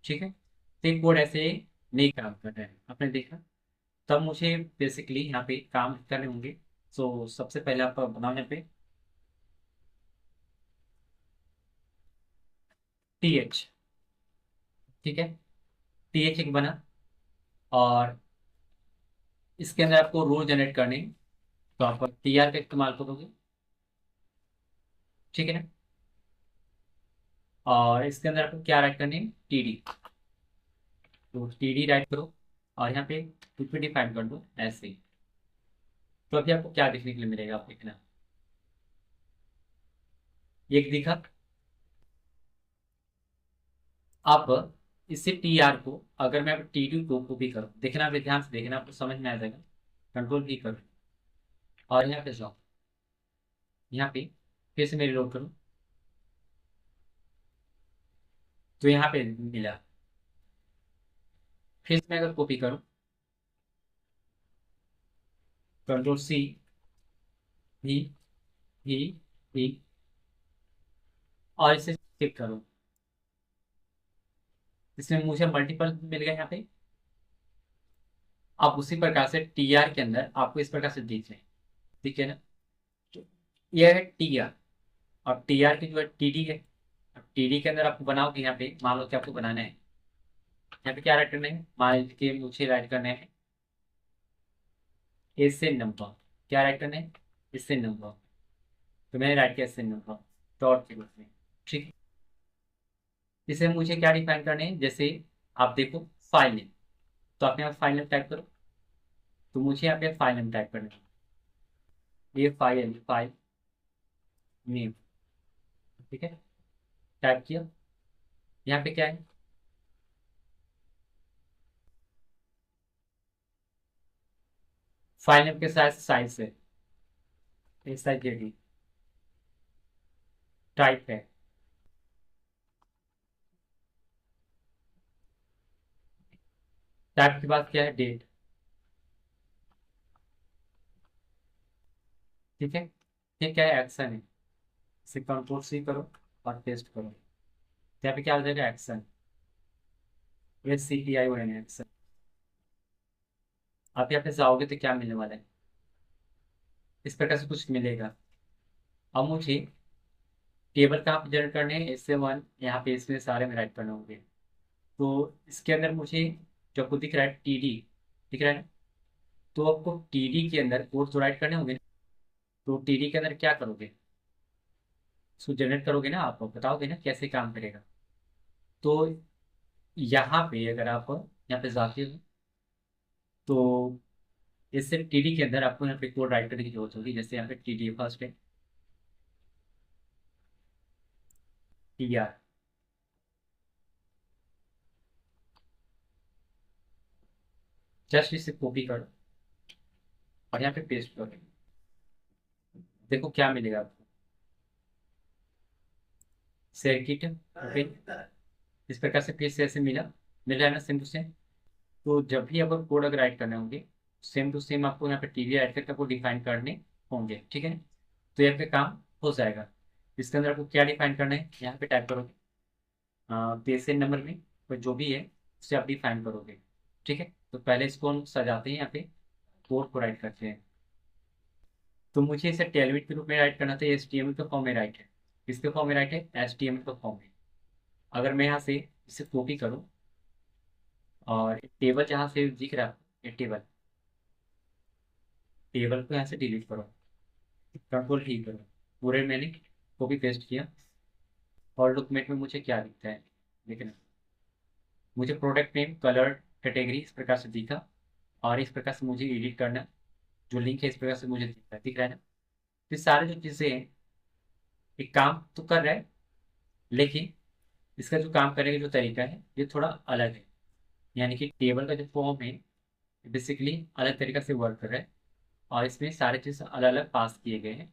Speaker 1: ठीक है, तो एक कोड ऐसे नहीं काम कर रहा है, आपने देखा। तब मुझे बेसिकली यहाँ पे काम करने होंगे। सो सबसे पहले आप बनाओ यहाँ पे TH। ठीक है, TH एक बना, और इसके अंदर आपको रोल जनरेट करने हैं, तो आप TR का इस्तेमाल करोगे। ठीक है ना, और इसके अंदर आपको क्या राइट करने हैं, TD। तो TD राइट करो, और यहाँ पे कुछ भी डिफाइन कर दो ऐसे ही। तो अभी आपको क्या देखने के लिए मिलेगा, आप देखना। एक दिखा। अब इसी TR को अगर मैं TD को कॉपी करूँ, देखना, आप ध्यान से देखना, आपको समझ में आ जाएगा। कंट्रोल की करो, और यहाँ पे जाओ, यहाँ पे फिर से मेरी लोड करो, तो यहाँ पे मिला। फिर से मैं अगर कॉपी करूँ, Ctrl+C, भी, भी, भी, और इसे चेक करो, इसमें मुझे मल्टीपल मिल गया यहाँ पे। अब उसी प्रकार से TR के अंदर आपको इस प्रकार से दिख रहे हैं, ठीक है ना। तो यह है TR, और TR की जो है TD है। अब TD के अंदर आपको बनाओगे, यहाँ पे मान लो कि आपको बनाना है, यहाँ पे क्या राइट करना है, मान लीजिए मुझे राइट करना है SN नंबर। क्या राइट करना है, SN नंबर। तो मैंने राइट किया SN नंबर डॉट के रूप में। ठीक है, इसे मुझे क्या डिफाइन करने हैं, जैसे आप देखो फाइल नेम, तो आपने यहाँ फाइल नेम टाइप करो, तो मुझे यहाँ पे फाइल नेम टाइप करना है, ये फाइल नेम। ठीक है, टाइप किया, यहाँ पे क्या है, फाइल नेम के साथ साइज है SIJD, टाइप है, टाइप के बाद क्या है, डेट। ठीक है, ये क्या है, एक्शन है। इसे Ctrl+C करो और पेस्ट करो, तो यहाँ पे क्या हो जाएगा, एक्शन, SCTION एक्शन। आप यहाँ पे जाओगे तो क्या मिलने वाला है, इस प्रकार से कुछ मिलेगा। अब मुझे टेबल कहाँ पे जनरेट करने हैं, SC1, यहाँ पे इसमें सारे में राइट करने होंगे। तो इसके अंदर मुझे जो आपको दिख रहा है TD, दिख रहा है ना, तो आपको TD के अंदर कोड तो राइट करने होंगे। तो TD के अंदर क्या करोगे, उसको जनरेट करोगे ना, आप बताओगे ना कैसे काम करेगा। तो यहाँ पे अगर आप यहाँ पे जाते हो, तो इससे TD के अंदर आपको यहाँ पे कोड राइट करने की जरूरत होगी। जैसे यहाँ पे TD फर्स्ट है, TR, जस्ट इसे कॉपी करो और यहाँ पे पेस्ट करो, देखो क्या मिलेगा आपको, सर्किट। ओके, इस प्रकार से फिर से ऐसे मिल रहा है ना, सेम टू सेम। तो जब भी आपको कोड अगर राइट करने होंगे, सेम टू सेम आपको यहाँ पे TD राइट करके आपको डिफाइन करने होंगे। ठीक है, तो यहाँ पे काम हो जाएगा। इसके अंदर आपको क्या डिफाइन करना है, यहाँ पे टाइप करोगे, बेसिक नंबर में कोई जो भी है उसे आप डिफाइन करोगे। ठीक है, तो पहले इसको हम सजाते हैं, यहाँ पे कोड को राइट करते हैं। तो मुझे इसे टेलविट के रूप में राइट करना था, HTML के फॉर्म में राइट है, किसके फॉर्म में राइट है, HTML के फॉर्म में। अगर मैं यहाँ से इसे कॉपी करूँ, और टेबल जहाँ से दिख रहा है, ये टेबल, टेबल को यहाँ से डिलीट करो, Ctrl+T करो, पूरे मैंने कॉपी पेस्ट किया। और डॉक्यूमेंट में मुझे क्या दिखता है, लेकिन मुझे प्रोडक्ट नेम, कलर, कैटेगरी इस प्रकार से दिखा, और इस प्रकार से मुझे एडिट करना, जो लिंक है इस प्रकार से मुझे दिख रहा है ना। तो ये सारे जो चीज़ें हैं, एक काम तो कर रहा है, लेकिन इसका जो काम करने का जो तरीका है ये थोड़ा अलग है। यानी कि टेबल का जो फॉर्म है बेसिकली अलग तरीका से वर्क कर रहा है, और इसमें सारे चीज़ अलग अलग पास किए गए हैं।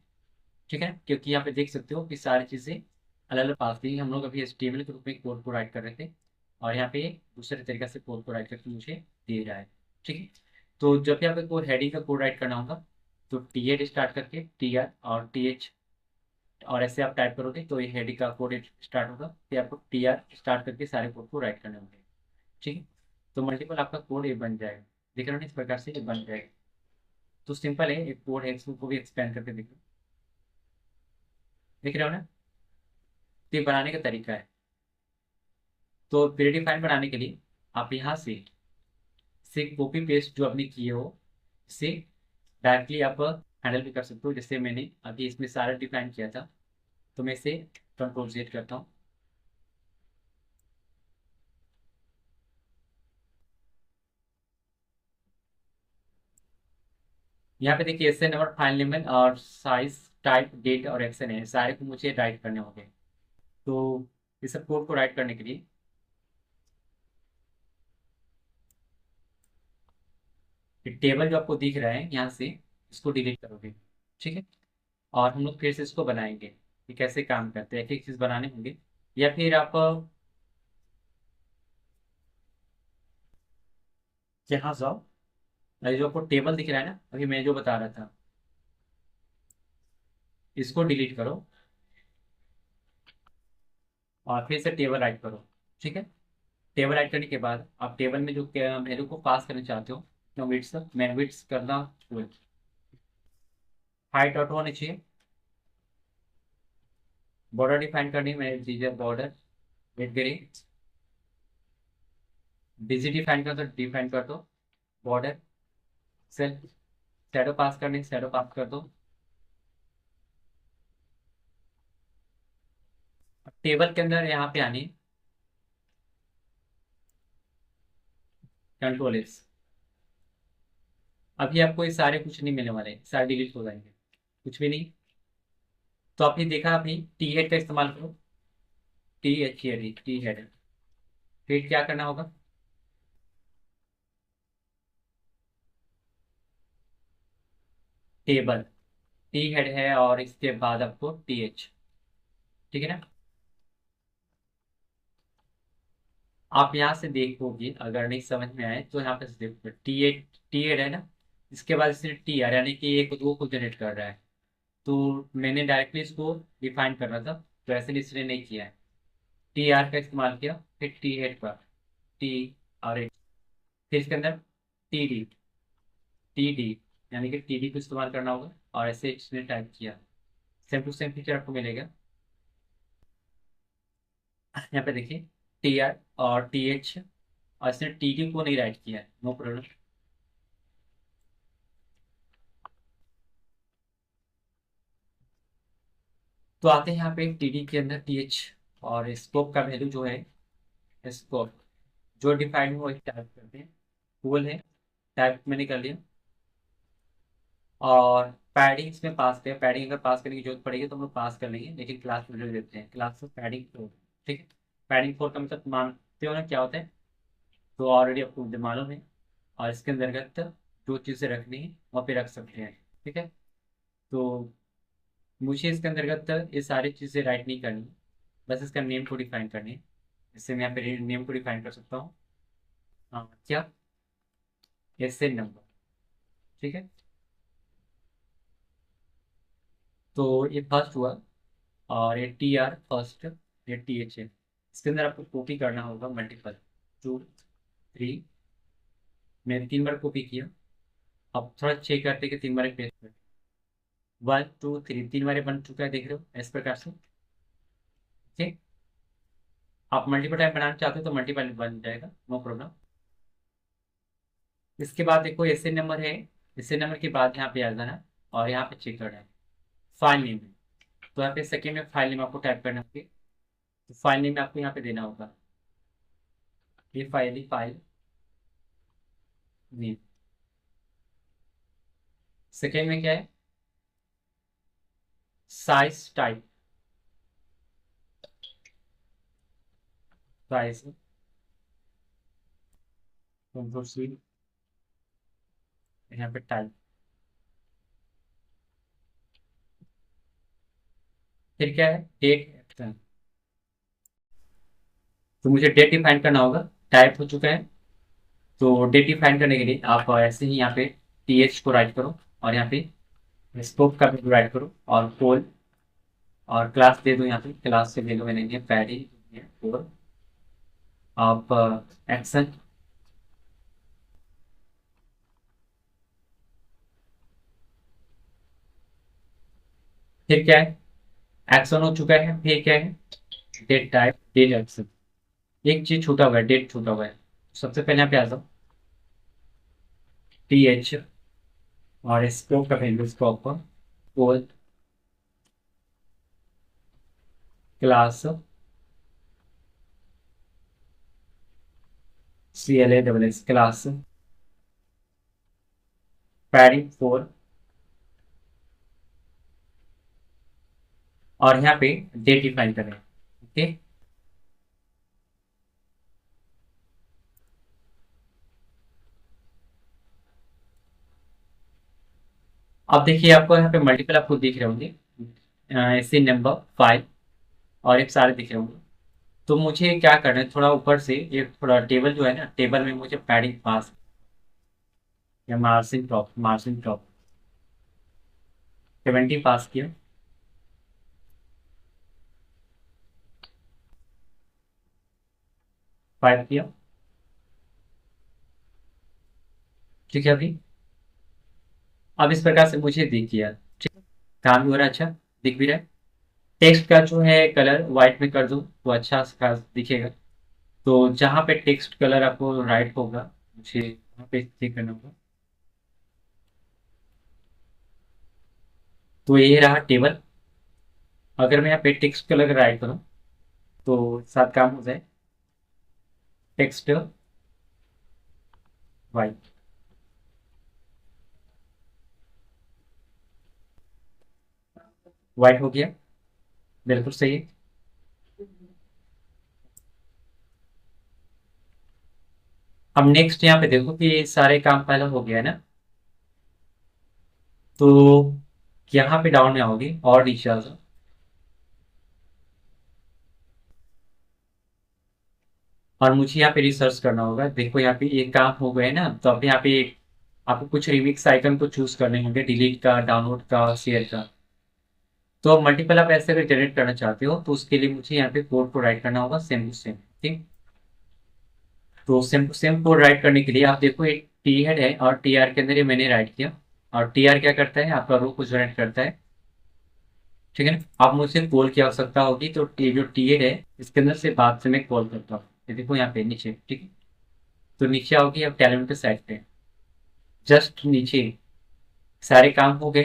Speaker 1: ठीक है, क्योंकि यहाँ पे देख सकते हो कि सारी चीज़ें अलग अलग पास की, हम लोग अभी HTML के रूप में कोड को राइट कर रहे थे, और यहाँ पे दूसरे तरीके से कोड को राइट करके मुझे दे रहा है। ठीक है, तो जब भी आपको कोड हेडिंग का कोड राइट करना होगा, तो TH स्टार्ट करके TR और TH और ऐसे आप टाइप करोगे तो ये हेडिंग का कोड स्टार्ट होगा, फिर आपको TR स्टार्ट करके सारे कोड को राइट करने होंगे। ठीक है, तो मल्टीपल आपका कोड ये बन जाएगा। देख रहे हो ना, इस प्रकार से ये बन जाएगा। तो सिंपल है, एक कोड है, इसको भी एक्सपेंड करके देखो। देख रहे हो ना, तो ये बनाने का तरीका है। तो प्रीडिफाइन बनाने के लिए आप यहाँ से कॉपी पेस्ट जो आपने किए हो, से डायरेक्टली आप हैंडल भी कर सकते हो। जैसे मैंने अभी इसमें सारा डिफाइन किया था, तो मैं इसे कंट्रोल Z करता हूँ। यहाँ पे देखिए SN नंबर, फाइल नेम और साइज, टाइप, डेट और एक्शन है, सारे को मुझे राइट करने होंगे। तो इस सब कोड को राइट करने के लिए ये टेबल जो आपको दिख रहा है यहाँ से, इसको डिलीट करोगे। ठीक है, और हम लोग फिर से इसको बनाएंगे कि कैसे काम करते हैं, एक एक चीज़ बनाने होंगे। या फिर आप यहाँ जाओ, ये जो आपको टेबल दिख रहा है ना, अभी मैं जो बता रहा था, इसको डिलीट करो और फिर से टेबल राइट करो। ठीक है, टेबल राइट करने के बाद आप टेबल में जो वैल्यू को पास करना चाहते हो, तो विड्थ, मैं विड्थ करना 12, हाइट ऑटो होनी चाहिए, बॉर्डर डिफाइन करनी, मैं दीजिए बॉर्डर विथ ग्रे, डिजी डिफाइन कर दो, डिफाइन कर दो बॉर्डर सेल्फ, शैडो पास करनी, शैडो पास कर दो। टेबल के अंदर यहाँ पे आनी, कंट्रोल S। अभी आपको ये सारे कुछ नहीं मिलने वाले, सारे डिलीट हो जाएंगे, कुछ भी नहीं। तो आपने देखा, अपनी टी हेड का इस्तेमाल करो, THEAD, टी हेड। फिर क्या करना होगा, टेबल, टी हेड है और इसके बाद आपको TH। ठीक है ना, आप यहाँ से देखोगे, अगर नहीं समझ में आए तो यहाँ पे से देखो, टी एड है ना, इसके बाद इसने TR, यानी कि एक दो को जनरेट कर रहा है। तो मैंने डायरेक्टली इसको डिफाइन कर रहा था, तो ऐसे इसने नहीं किया है, TR का इस्तेमाल किया, फिर टी हेड का, TRH, फिर इसके अंदर TD, यानी कि TD को इस्तेमाल करना होगा, और ऐसे इसने टाइप किया, सेम टू सेम फीचर आपको मिलेगा। यहाँ पे देखिए, TR और TH, और इसने TD को नहीं राइट किया है, नो प्रॉब्लम। तो आते हैं यहाँ पे TD के अंदर TH, और स्कोप का वैल्यू जो है, स्कोप जो डिफाइन हो टाइप करते हैं, फुल है, टाइप मैंने कर लिया। और पैडिंग इसमें पास किया, पैडिंग अगर पास करने की जरूरत पड़ेगी तो हम लोग पास कर लेंगे, लेकिन क्लास में जो देते हैं, क्लास में पैडिंग 4। ठीक है, पैडिंग 4 का मतलब मानते हो ना क्या होता है, तो ऑलरेडी आपको मुझे मालूम है। और इसके अंतर्गत जो चीज़ें रखनी है वहाँ पे रख सकते हैं। ठीक है, तो मुझे इसके अंतर्गत ये सारी चीज़ें राइट नहीं करनी, बस इसका नेम को डिफाइन करनी है। इससे मैं यहाँ पे नेम को डिफाइन कर सकता हूँ, हाँ क्या, SN नंबर। ठीक है, तो ये फर्स्ट हुआ, और ये TR फर्स्ट, ये TH है। इसके अंदर आपको कॉपी करना होगा मल्टीपल, 2 3, मैंने 3 बार कॉपी किया। अब थोड़ा चेक करते कि 3 बार पेस्ट कर, 1 2 3, 3 बार बन चुका है, देख रहे हो इस प्रकार से। ठीक, आप मल्टीपल टाइम बनाना चाहते हो तो मल्टीपल बन जाएगा, नो प्रॉब्लम। इसके बाद देखो SN नंबर है, SN नंबर के बाद यहाँ पे आ जाना, और यहाँ पे चेक करना है फाइल नेम। तो यहाँ पे सेकेंड में फाइल नेम आपको टाइप करना होगी, तो फाइल नेम आपको यहाँ पे देना होगा, ये फाइल नेम। सेकेंड में क्या है, size, type, size, control C, यहाँ पे टाइप, फिर क्या है, डेट। तो मुझे डेट डिफाइन करना होगा, टाइप हो चुका है। तो डेट डिफाइन करने के लिए आप ऐसे ही यहाँ पे TH को राइट करो, और यहाँ पे स्कोप का भी राइट करो, और पोल और क्लास दे दो, यहाँ पे क्लास से वैल्यू मैंने पैडी फोर ऑफ एक्शन। फिर क्या है, एक्शन हो चुका है, फिर क्या है, डेट टाइप डेट एक्शन। एक चीज छूटा हुआ है, डेट छूटा हुआ है। सबसे पहले यहाँ पे आ जाओ, टी एच और स्कोप का value scope col class C L A double S class padding four. और यहाँ पे डेट डिफाइन करें। ओके, अब देखिए आपको यहाँ पे मल्टीपल आपको दिख रहे होंगे, ऐसे नंबर फाइव और एक सारे दिख रहे होंगे। तो मुझे क्या करना है, थोड़ा ऊपर से एक थोड़ा टेबल जो है ना, टेबल में मुझे पैडिंग पास या मार्जिन टॉप 70 पास किया। फाइव किया। ठीक है, अभी अब इस प्रकार से मुझे दिख गया। ठीक है, काम भी हो रहा है, अच्छा दिख भी रहा है। टेक्स्ट का जो है कलर व्हाइट में कर दो तो अच्छा खास दिखेगा। तो जहाँ पे टेक्स्ट कलर आपको राइट होगा, मुझे वहाँ पे चेक करना होगा। तो ये रहा टेबल। अगर मैं यहाँ पे टेक्स्ट कलर राइट करूँ तो साथ काम हो जाए, टेक्स्ट वाइट। वाइट हो गया, बिल्कुल सही है। अब नेक्स्ट यहाँ पे देखो कि सारे काम पहले हो गया है ना। तो यहाँ पे डाउन में आओगे और नीचे आ जाओ। और मुझे यहाँ पे रिसर्च करना होगा। देखो यहाँ पे एक काम हो गए ना, तो अब यहाँ पे आपको कुछ रिमिक्स आइकन को चूज करने होंगे, डिलीट का, डाउनलोड का, शेयर का। तो अब मल्टीपल आप ऐसे अगर जनरेट करना चाहते हो तो उसके लिए मुझे यहाँ पे कोड को राइट करना होगा सेम टू सेम। ठीक, तो same to same code write करने के लिए आप देखो एक टी हेड है और टी आर के अंदर ये मैंने राइट किया। और टी आर क्या करता है, आपका रो को जनरेट करता है। ठीक है ना, अब मुझे कॉल की आवश्यकता होगी तो जो टी हेड है इसके अंदर से बाद से मैं कॉल करता हूँ। ये देखो यहाँ पे नीचे, ठीक है। तो नीचे आओगी अब टैलेंट के साइड पे, जस्ट नीचे सारे काम हो गए।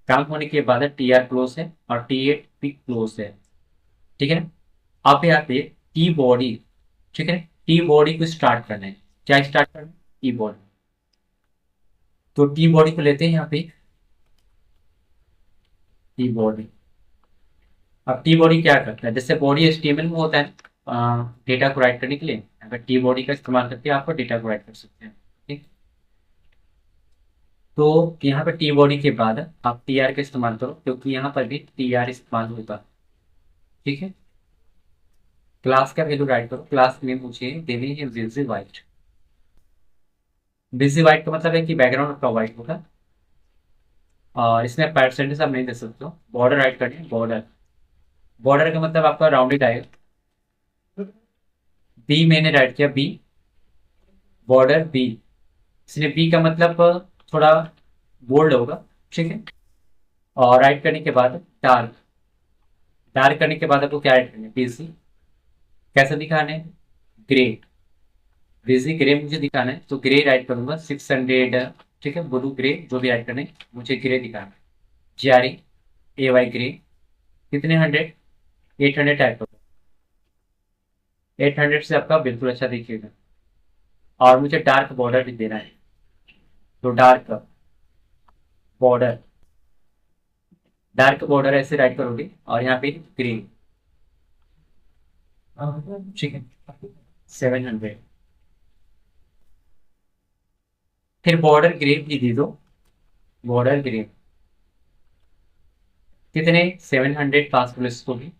Speaker 1: काम होने के बाद टी आर क्लोज है और टी एट भी क्लोज है। ठीक है ना, अब यहाँ पे टी बॉडी, ठीक है, टी बॉडी को स्टार्ट करना है। क्या स्टार्ट करना है, टी बॉडी। तो टी बॉडी को लेते हैं यहाँ पे, टी बॉडी। अब टी बॉडी क्या करता है, जैसे बॉडी एचटीएमएल में होता है डेटा को राइट करने के लिए, अगर टी बॉडी का इस्तेमाल करके आपको डेटा को राइट कर सकते हैं। ठीक, तो यहाँ पे टी बॉडी के बाद आप टी आर का इस्तेमाल करो, क्योंकि यहाँ पर भी टी आर इस्तेमाल होगा। ठीक है, क्लास का वैल्यू राइट करो, क्लास में मुझे देनी है विजी वाइट। विजी वाइट का मतलब है कि बैकग्राउंड आपका वाइट होगा। और इसमें परसेंटेज आप नहीं दे सकते हो। बॉर्डर राइट करनी है, बॉर्डर। बॉर्डर का मतलब आपका राउंडेड आएगा। बी मैंने राइट किया, बी बॉर्डर बी। इसलिए बी का मतलब थोड़ा बोल्ड होगा। ठीक है, और राइट करने के बाद डार्क। डार्क करने के बाद आपको क्या राइट करना है, बीसी। कैसे दिखाना है, ग्रे। बीसी ग्रे मुझे दिखाना है तो ग्रे राइट करूंगा 600। ठीक है, ब्लू ग्रे जो भी राइट करना है मुझे ग्रे दिखाना है। जी आर ए वाई ग्रे। कितने 100, 800 टाइप करो। 800 से आपका बिल्कुल अच्छा दिखेगा। और मुझे डार्क बॉर्डर भी देना है, तो डार्क बॉर्डर। डार्क बॉर्डर ऐसे राइट करोगे और यहाँ पे ग्रीन। ठीक है, 700। फिर बॉर्डर ग्रीन भी दे दो, बॉर्डर ग्रीन। कितने 700 पास पुलिस को भी,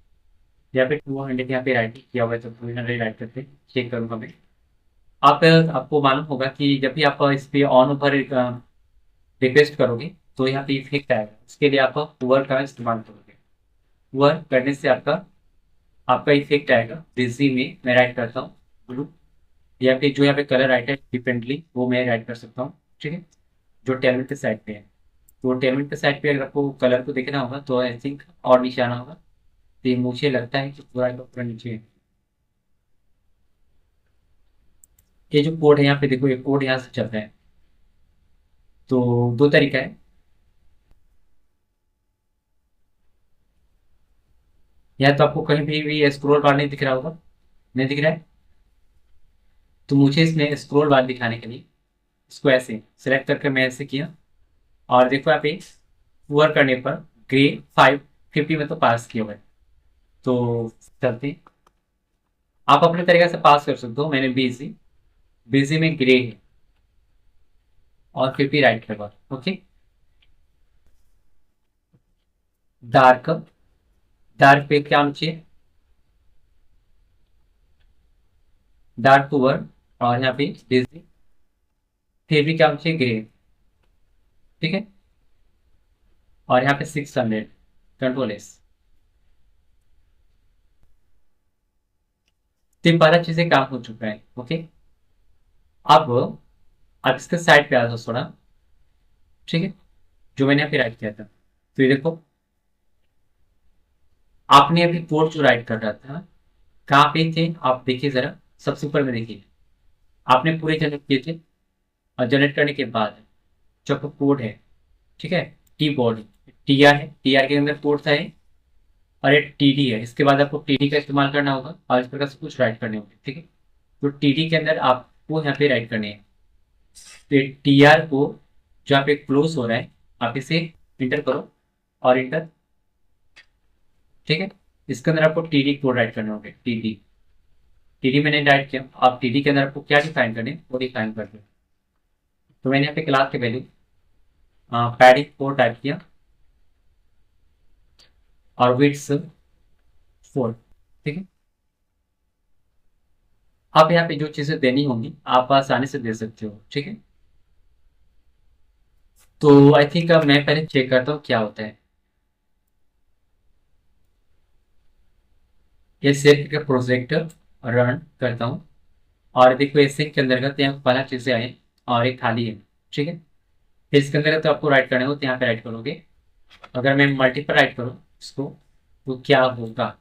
Speaker 1: या फिर 200 यहाँ पे राइट किया हुआ है तो 200 राइट करके चेक करूंगा मैं। आप आपको मालूम होगा कि जब भी आप इस पे ऑन ओवर रिक्वेस्ट करोगे तो यहाँ पे इफेक्ट आएगा, उसके लिए आप ओवर का इस्तेमाल करोगे। वर्क करने से आपका आपका इफेक्ट आएगा। बिजी में मैं राइट करता हूँ ब्लू, या फिर जो यहाँ पे कलर राइट है डिपेंडली वो मैं राइट कर सकता हूँ। ठीक है, जो टेबल के साइड पे है, तो टेबल के साइड पे अगर आपको कलर को देखना होगा तो आई थिंक और नीचे आना होगा। तो ये मुझे लगता है कि पूरा का पूरा नीचे है। ये जो कोड है यहाँ पे देखो, ये कोड यहाँ से चल रहा है। तो दो तरीका है, या तो आपको कहीं भी स्क्रॉल बार नहीं दिख रहा होगा, नहीं दिख रहा है, तो मुझे इसमें स्क्रॉल बार दिखाने के लिए इसको ऐसे सेलेक्ट करके मैं ऐसे किया, और देखो यहाँ पे वर्क करने पर ग्रे 550 में तो पास किया हुआ है। तो चलते हैं। आप अपने तरीके से पास कर सकते हो। मैंने बीजी, बीजी में ग्रे है और 50 राइट के बाद। ओके, डार्क, डार्क पे क्या होना चाहिए, डार्क टू वर्क, और यहाँ पे बीजी फिर भी क्या होना चाहिए, ग्रे। ठीक है, और यहाँ पे 600, कंट्रोल एस। तो ये 12 चीजें काम हो चुका है। ओके, अब आप इसके साइड पे आ जाओ थोड़ा। ठीक है, जो मैंने यहाँ पे राइट किया था, तो ये देखो, आपने अभी कोड जो राइट कर रहा था कहाँ पे थे आप देखिए जरा, सबसे ऊपर में देखिए। आपने पूरे जनरेट किए थे, और जनरेट करने के बाद जो आपका कोड है, ठीक है, टी बोर्ड, टी आर है, टी आर के अंदर कोड था ये, और एक टी डी है। इसके बाद आपको टी डी का इस्तेमाल करना होगा और इस प्रकार से कुछ राइट करने होंगे। ठीक है, तो टी डी के अंदर आपको यहाँ पे राइट करने हैं। तो टी आर को जो यहाँ पे क्लोज हो रहा है, आप इसे इंटर करो, और इंटर। ठीक है, इसके अंदर आपको टी डी कोड राइट करने होंगे। टी डी मैंने राइट किया, आप टी डी के अंदर आपको क्या डिफाइन करने हैं, वो डिफाइन कर दो। तो मैंने यहाँ पे क्लास के वैल्यू पैडिंग 4 टाइप किया, और विड्थ 4। ठीक है, आप यहाँ पे जो चीजें देनी होंगी आप आसानी से दे सकते हो। ठीक है, तो आई थिंक अब मैं पहले चेक करता हूँ क्या होता है। ये सेट का प्रोजेक्ट रन करता हूँ, और देखो इस के अंतर्गत यहाँ 12 चीजें आए और एक खाली है। ठीक है, फिर इसके अंदर तो आपको राइट करने हो तो यहाँ पे राइट करोगे। अगर मैं मल्टीपल राइट करूँ इसको, तो क्या होगा,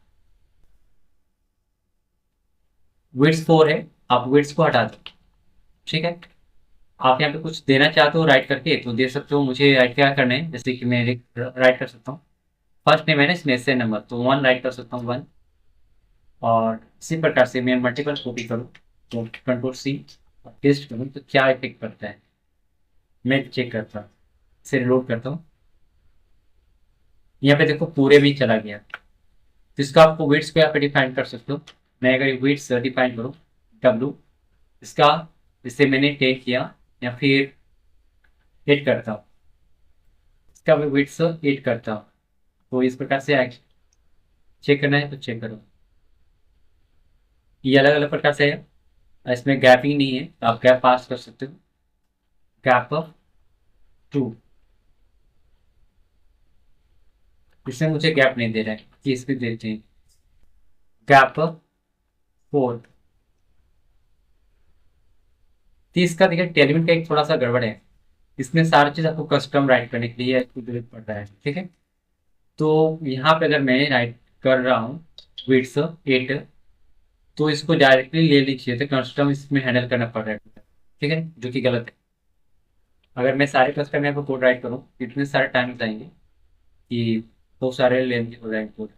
Speaker 1: विड्थ 4 है, आप विड्थ को हटा दो। ठीक है, आप यहाँ पे कुछ देना चाहते हो राइट करके तो दे सकते हो। मुझे राइट क्या करना है, जैसे कि मैं राइट कर सकता हूँ, फर्स्ट नेम है ना इसमें से नंबर, तो 1 राइट कर सकता हूँ, 1। और इसी प्रकार से मैं मल्टीपल कॉपी करूँ तो कंट्रोल सी, पेस्ट करूँ तो क्या इफेक्ट पड़ता है मैं चेक करता हूँ। इसे रिलोड करता हूँ, यहाँ पे देखो पूरे भी चला गया। तो इसका आपको वेट्स को यहाँ पे डिफाइन कर सकते हो। मैं अगर वेट्स डिफाइन करूँ, डब्लू, इसका, जिससे मैंने टेक किया, या फिर एड करता हूँ, इसका मैं वेट्स एड करता हूँ। तो इस प्रकार से चेक करना है तो चेक करो। ये अलग अलग प्रकार से है, इसमें गैपिंग नहीं है तो आप गैप पास कर सकते हो। गैप 2, इसमें मुझे गैप नहीं दे रहा है कि इस पे देते हैं। गैप 4, तो इसका देखिए टेलीमेंट का एक थोड़ा सा गड़बड़ है, इसमें सारी चीज आपको कस्टम राइट करने के लिए आपको जरूरत पड़ता है। ठीक है, तो यहाँ पे अगर मैं राइट कर रहा हूँ विड्थ 8, तो इसको डायरेक्टली ले लीजिए, तो कस्टम इसमें हैंडल करना पड़ रहा है। ठीक है, जो कि गलत है। अगर मैं सारे कस्टम यहाँ पे कोड राइट करूँ इतने सारे टाइम जाएंगे कि बहुत सारे लेंथी हो जाएंगे कोड।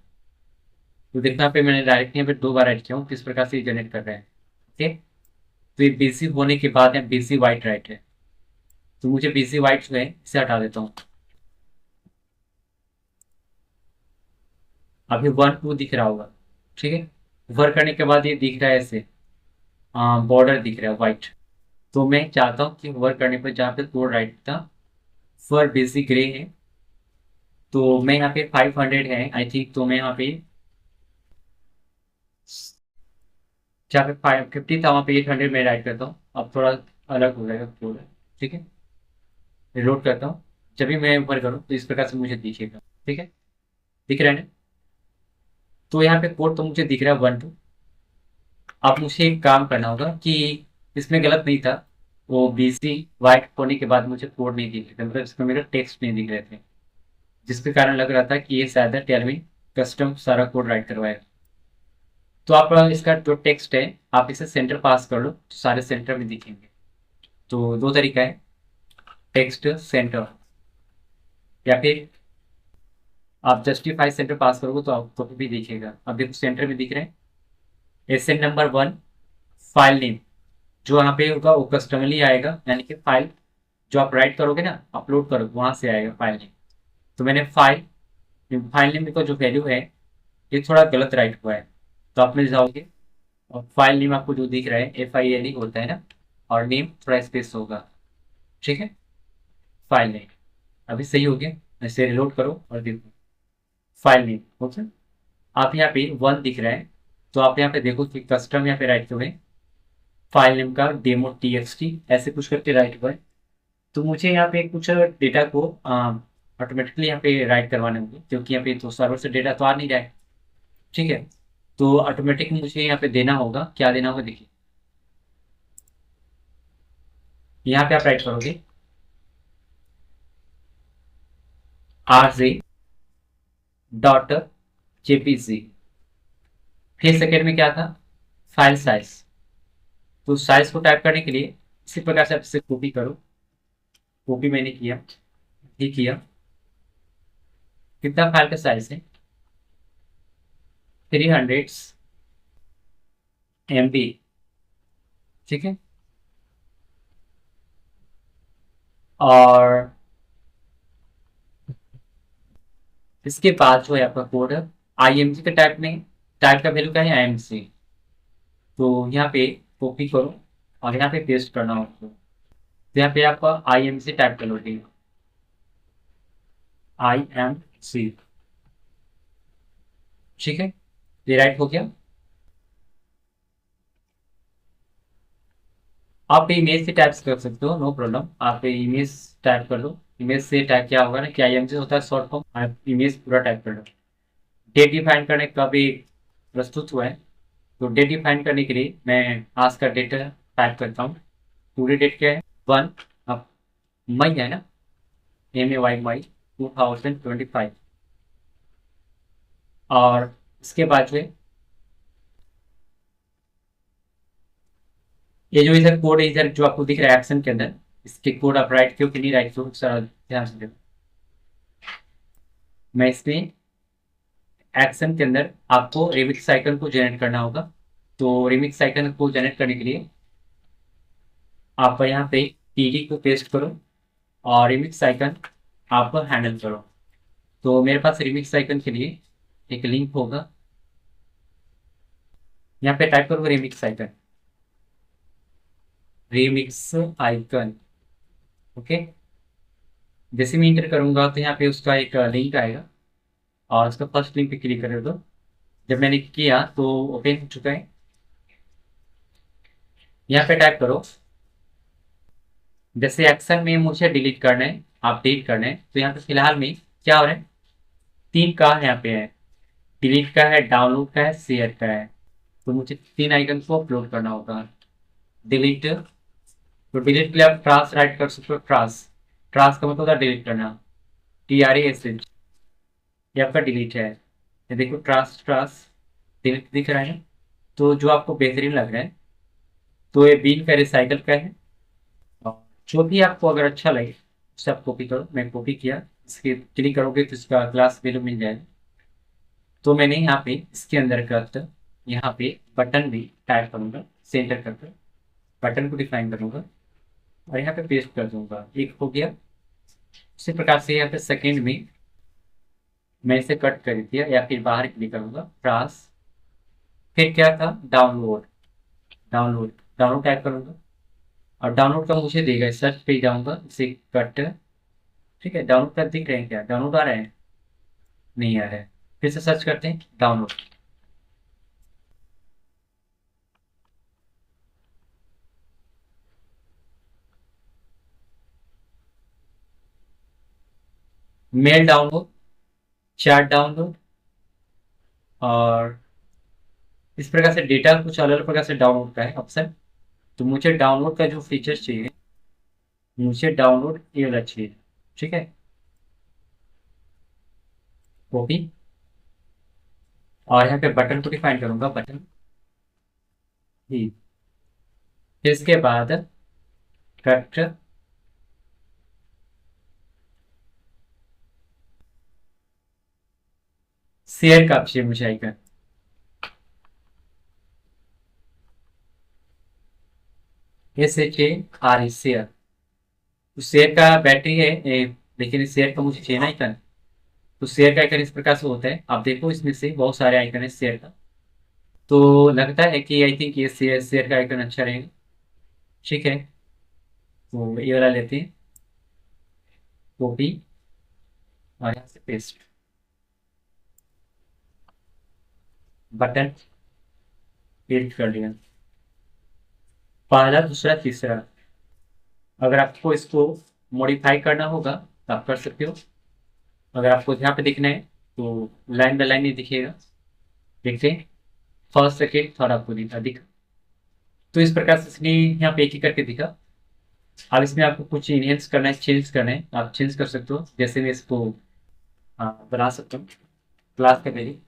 Speaker 1: तो देखना पे मैंने डायरेक्ट यहाँ पे 2 बार राइट किया हूँ, किस प्रकार से जनरेट कर रहे हैं। ओके, तो ये बीसी होने के बाद यहाँ बीसी वाइट राइट है, तो मुझे बीसी वाइट जो है इसे हटा देता हूँ। अभी 1 2 दिख रहा होगा। ठीक है, वर्क करने के बाद ये दिख रहा है ऐसे, बॉर्डर दिख रहा है वाइट। तो मैं चाहता हूँ कि वर्क करने पर जहाँ पे कोड राइट था फर बेसिक ग्रे है, तो मैं यहाँ पे 500 है आई थिंक, तो मैं यहाँ पे जहाँ पे 550 था वहाँ पे 800 में राइट करता हूँ। अब थोड़ा अलग हो जाएगा कोड। ठीक है, रिलोड करता हूँ, जब भी मैं ऊपर करूँ तो इस प्रकार से मुझे दिखेगा। ठीक है, दिख रहा है ना। तो यहाँ पे कोड तो मुझे दिख रहा है 1 2। अब मुझे एक काम करना होगा कि इसमें गलत नहीं था, वो बीसी वाइट होने के बाद मुझे कोड नहीं दिख रहे थे, मतलब इसमें मेरे टेक्स्ट नहीं दिख रहे थे, जिसके कारण लग रहा था कि ये शायद टेलमी कस्टम सारा कोड राइट करवाएगा। तो आप इसका जो टेक्स्ट है आप इसे सेंटर पास कर लो तो सारे सेंटर में दिखेंगे। तो दो तरीका है, टेक्स्ट सेंटर या फिर आप जस्टिफाई सेंटर पास करोगे तो आपको भी दिखेगा। अब देखो सेंटर में दिख रहे हैं एसएन नंबर 1, फाइल नेम जो यहाँ पे होगा वो कस्टमरली आएगा, यानी कि फाइल जो आप राइट करोगे ना, अपलोड करोगे वहां से आएगा फाइल नेम। तो मैंने फाइल नेम का जो वैल्यू है ये थोड़ा गलत राइट हुआ है, तो आप मिल जाओगे। और फाइल नेम आपको जो दिख रहा है FILE होता है ना, और नेम थोड़ा स्पेस होगा, ठीक है। फाइल नेम अभी सही हो गया, ऐसे रिलोड करो और देखो फाइल नेम ओके। आप यहाँ पे 1 दिख रहा है, तो आप यहाँ पे देखो कि कस्टम यहाँ पे राइट करें फाइल नेम का demo.txt ऐसे कुछ करके राइट हुआ है। तो मुझे यहाँ पे कुछ डेटा को ऑटोमेटिकली यहाँ पे राइट करवाने होंगे, क्योंकि यहाँ पे तो सर्वर से डेटा तो आ नहीं रहा है, ठीक है। तो ऑटोमेटिक मुझे यहाँ पे देना होगा, क्या देना होगा देखिए, यहाँ पे आप राइट करोगे RJ.jpg, फिर सेकेंड में क्या था फाइल साइज। तो साइज को टाइप करने के लिए इसी प्रकार से आप इसे कॉपी करो, कॉपी मैंने किया, ये किया। कितना फाइल का साइज है 300 MB, ठीक है। और इसके बाद जो है आपका कोड है IMG का टाइप में, टाइप का वैल्यू क्या है IMG। तो यहाँ पे कॉपी करो और यहाँ पे पेस्ट करना होगा। तो यहाँ पे आपका IMG टाइप कर लो, IMG, ठीक है। ये राइट हो गया। आप इमेज से टाइप कर सकते हो, नो प्रॉब्लम, आप इमेज टाइप कर लो। इमेज से टाइप क्या होगा ना कि IMG होता है शॉर्ट फॉर्म, आप इमेज पूरा टाइप कर लो। डेट डिफाइन करने का भी प्रस्तुत हुआ है। तो डेट डिफाइन करने के लिए मैं आज का डेट टाइप करता हूँ। पूरी डेट क्या है 1, अब मई है ना, MAY मई 2025। और इसके बाद जो है ये जो इधर कोड है, इधर जो आपको दिख रहा है एक्शन के अंदर, इसके कोड आप राइट क्यों कि नहीं राइट क्यों सर ध्यान से देखो। मैं इसमें एक्शन के अंदर आपको रिमिक्स आइकन को जनरेट करना होगा। तो रिमिक्स आइकन को जनरेट करने के लिए आप यहाँ पे TD को पेस्ट करो और रिमिक्स आइकन आप हैंडल करो। तो मेरे पास रिमिक्स आइकन के लिए एक लिंक होगा, यहाँ पे टाइप करोगे remix icon, remix icon okay. जैसे मैं इंटर करूंगा तो यहाँ पे उसका एक लिंक आएगा और उसका फर्स्ट लिंक पे क्लिक कर दो। जब मैंने किया तो ओपन हो चुका है। यहाँ पे टाइप करो, जैसे एक्शन में मुझे डिलीट करना है, आप डिलीट करना है, तो यहाँ पे फिलहाल में क्या हो रहा है 3 का यहाँ पे है, डिलीट का है, डाउनलोड का है, शेयर का है। तो मुझे 3 आइकन को अपलोड करना होगा। डिलीट, तो डिलीट के लिए आप ट्रांस राइट कर सकते हो, ट्रांस, ट्रांस का मतलब होता है डिलीट करना, TRAS, ये आपका डिलीट है। ये देखो ट्रांस ट्रांस डिलीट दिख रहा है। तो जो आपको बेहतरीन लग रहा है तो ये बीन का रिसाइकल का है। और जो भी आपको अगर अच्छा लगे उसे आप कॉपी करो, मैं कॉपी किया, इसके क्लिक करोगे तो इसका क्लास वैल्यू मिल जाएगा। तो मैंने यहाँ पे इसके अंदर कर यहाँ पे बटन भी टाइप करूंगा, सेंटर करके बटन को डिफाइन करूंगा और यहाँ पे पेस्ट कर दूंगा, एक हो गया। उसी प्रकार से यहाँ पे सेकेंड में मैं इसे कट कर दिया या फिर बाहर क्लिक करूंगा ट्रांस, फिर क्या था डाउनलोड, डाउनलोड, डाउनलोड टाइप करूंगा और डाउनलोड का मुझे देगा, सर्च पे जाऊंगा इसे कट, ठीक है। डाउनलोड कर दिख रहे हैं, क्या डाउनलोड आ रहे हैं, नहीं आ रहा है। फिर से सर्च करते हैं download, mail download, chart download, और इस प्रकार से डेटा कुछ अलग प्रकार से डाउनलोड का है ऑप्शन। तो मुझे डाउनलोड का जो फीचर्स चाहिए, मुझे डाउनलोड ये वाला चाहिए। ठीक है, कॉपी, और यहाँ पे बटन को डिफाइन करूंगा, बटन ही। फिर इसके बाद कट, शेयर का चाहिए मुझे आइकन, SHARE, शेयर। तो शेयर का बैटरी है लेकिन इस शेयर का मुझे चाहिए ना आइकन। तो शेयर का आइकन इस प्रकार से होता है, आप देखो इसमें से बहुत सारे आइकन है शेयर का। तो लगता है कि आई थिंक ये शेयर शेयर का आइकन अच्छा रहेगा। ठीक है, तो ये वाला लेते हैं, कॉपी, और यहाँ से पेस्ट, बटन पेस्ट कर दिया। पहला, दूसरा, तीसरा। अगर आपको इसको मॉडिफाई करना होगा तो आप कर सकते हो। अगर आपको यहाँ पे दिखना है तो लाइन बाय लाइन ही दिखेगा। देखते हैं, फर्स्ट सेकेंड थर्ड आपको दिखा। तो इस प्रकार से इसने यहाँ पे एक ही करके दिखा। अब इसमें आपको कुछ इनहेंस करना है, चेंज करना है, आप चेंज कर सकते हो। जैसे मैं इसको बना सकता हूँ क्लास का मेरी।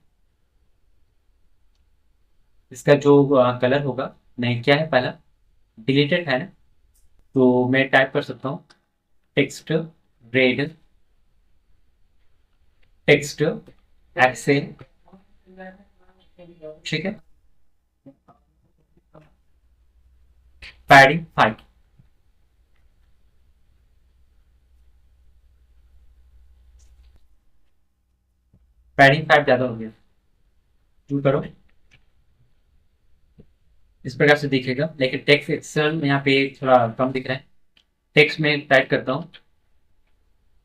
Speaker 1: इसका जो कलर होगा, नहीं क्या है पहला, डिलीटेड है ना। तो मैं टाइप कर सकता हूँ टेक्स्ट रेड, टेक्स्ट एक्सेल। ठीक है, पैडिंग 5। पैडिंग 5 ज्यादा हो गया, टू करो। इस प्रकार से दिखेगा, लेकिन टेक्स्ट एक्सेल में यहाँ पे थोड़ा कम दिख रहा है। टेक्स्ट में टाइप करता हूँ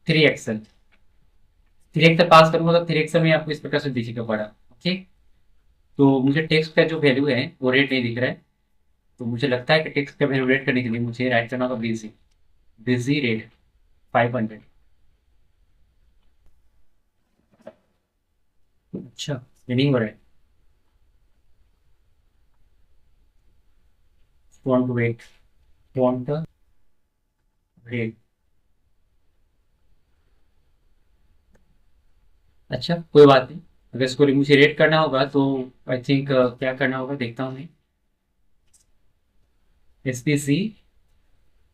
Speaker 1: 3 एक्सेल। 3 एक्सेल पास करूंगा तो 3 एक्सेल में आपको इस प्रकार से दिखेगा बड़ा। ओके, तो मुझे टेक्स्ट का जो वैल्यू है वो रेट नहीं दिख रहा है। तो मुझे लगता है कि टेक्स्ट का वैल्यू रेट करने के लिए मुझे राइट करना होगा बिजी, बिजी रेट 500। अच्छा, ये नहीं हो रहा है। Font weight, font rate. अच्छा, कोई बात नहीं। अगर इसको मुझे रेट करना होगा तो आई थिंक क्या करना होगा देखता हूँ मैं। SPC,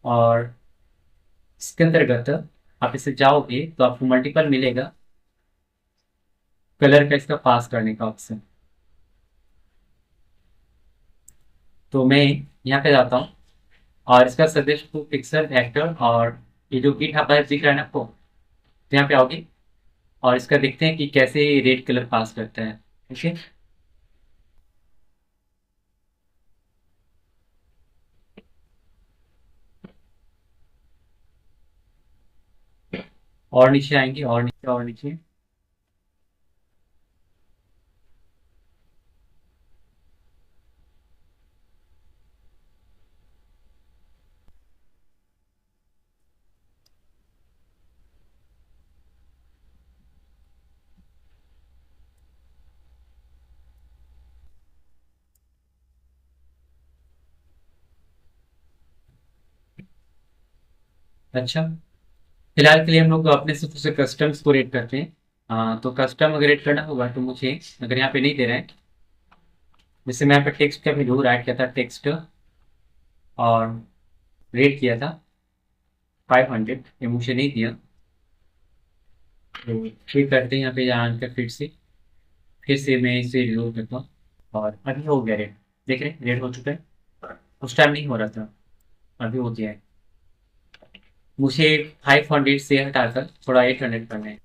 Speaker 1: और इसके अंतर्गत आप इसे जाओगे तो आपको मल्टीपल मिलेगा, कलर का इसका पास करने का ऑप्शन। तो मैं यहाँ पे जाता हूँ, और इसका सजेस्ट टू पिक्सल वेक्टर, और ये जो गिट हब है दिख रहा है ना आपको, तो यहाँ पे आओगे और इसका देखते हैं कि कैसे रेड कलर पास करता है। ठीक है, और नीचे आएंगे, और नीचे, और नीचे। अच्छा, फिलहाल के लिए हम लोग अपने से दूसरे कस्टम्स को रेट करते हैं। तो कस्टम अगर रेट करना होगा तो मुझे, अगर यहाँ पे नहीं दे रहा है, जैसे मैं यहाँ पे टेक्स्ट का भी राइट किया था टेक्स्ट, और रेट किया था 500, ये मुझे नहीं दिया। तो फिर करते हैं यहाँ पे जानकर फिर से मैं इसे रिलोड करता हूँ, और अभी हो गया रेट। देख रहे हैं रेट हो चुका है, उस टाइम नहीं हो रहा था, अभी हो गया है। मुझे 500 से हटाकर थोड़ा 800 करना है।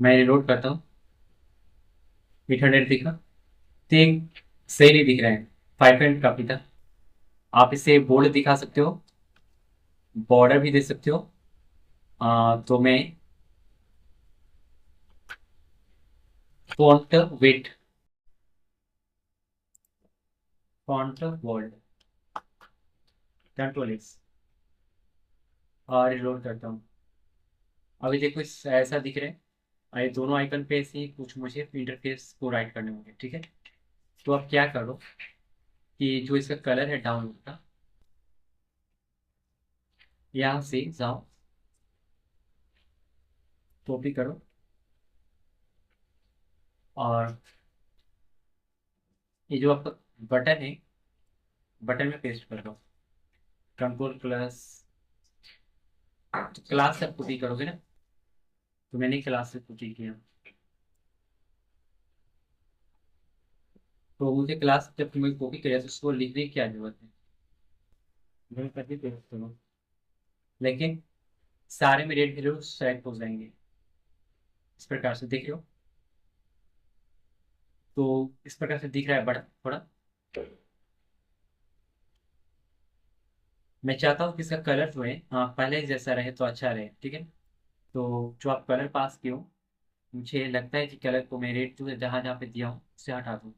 Speaker 1: मैं रिलोड करता हूँ, 800 दिखा, तो ये सही नहीं दिख रहा है। 500 काफी था। आप इसे बोल्ड दिखा सकते हो, बॉर्डर भी दे सकते हो। तो मैं font weight, font bold, control X, और रिलोड करता हूँ। अभी देखो ऐसा दिख रहा है। और ये दोनों आइकन पे से कुछ मुझे इंटरफेस को राइट करने होंगे, ठीक है। तो अब क्या करो कि जो इसका कलर है डाउनलोड का, यहाँ से जाओ, कॉपी करो और ये जो आपका बटन है, बटन में पेस्ट कर दो, कंट्रोल प्लस। तो क्लास से कॉपी करोगे ना, तो मैंने क्लास से कॉपी किया। तो मुझे क्लास जब तुम्हें कॉपी किया तो उसको लिखने की क्या जरूरत है, मैं करके पेस्ट करो, लेकिन सारे में रेड वैल्यू सेलेक्ट हो जाएंगे, इस प्रकार से देख रहे हो। तो इस प्रकार से दिख रहा है बड़ा थोड़ा। मैं चाहता हूँ कि इसका कलर जो है पहले जैसा रहे तो अच्छा रहे, ठीक है। तो जो आप कलर पास किए हो, मुझे लगता है कि कलर को मैं रेड जो है जहाँ जहाँ पे दिया हूँ उससे हटा दूँ,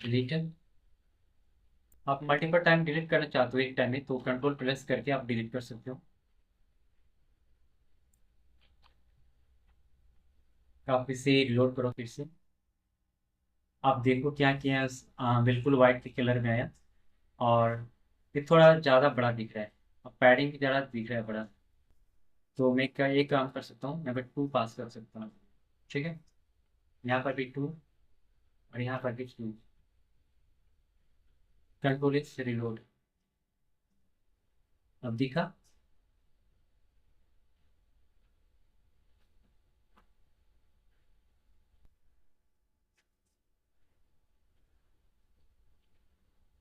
Speaker 1: डिलीट। आप मल्टीपल टाइम डिलीट करना चाहते हो एक टाइम में, तो कंट्रोल प्रेस करके आप डिलीट कर सकते हो। आप इसे रिलोड करो फिर से, आप देखो क्या किया है, बिल्कुल व्हाइट के कलर में आया। और ये थोड़ा ज़्यादा बड़ा दिख रहा है, अब पैडिंग की ज़्यादा दिख रहा है बड़ा। तो मैं क्या एक काम कर सकता हूँ, मैं बस 2 पास कर सकता हूँ, ठीक है। यहाँ पर भी 2 और यहाँ पर भी 2, कंट्रोल इज रिलोड। अब दिखा।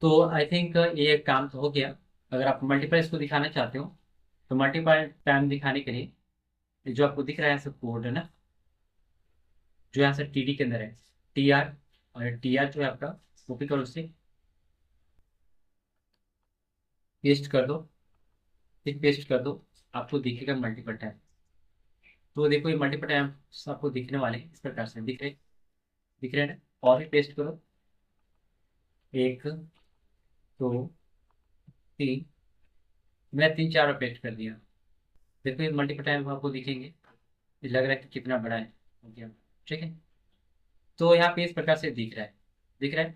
Speaker 1: तो आई थिंक ये काम तो हो गया। अगर आप मल्टीपल इसको दिखाना चाहते हो, तो मल्टीपल टाइम दिखाने के लिए जो आपको दिख रहा है सब कोड है ना, जो यहाँ से टीडी के अंदर है, TR, और TR जो है आपका, कॉपी करो उससे, पेस्ट कर दो, फिर पेस्ट कर दो, आपको दिखेगा मल्टीपल टाइम। तो देखो ये मल्टीपल टाइम आपको दिखने वाले हैं, इस प्रकार से दिख रहे हैं ना। और भी पेस्ट करो, 1 2 3, मैं 3 4 पेस्ट कर दिया। देखो ये मल्टीपल टाइम आपको दिखेंगे, ये लग रहा है कि कितना बड़ा है, हो गया, ठीक है। तो यहाँ पे इस प्रकार से दिख रहा है।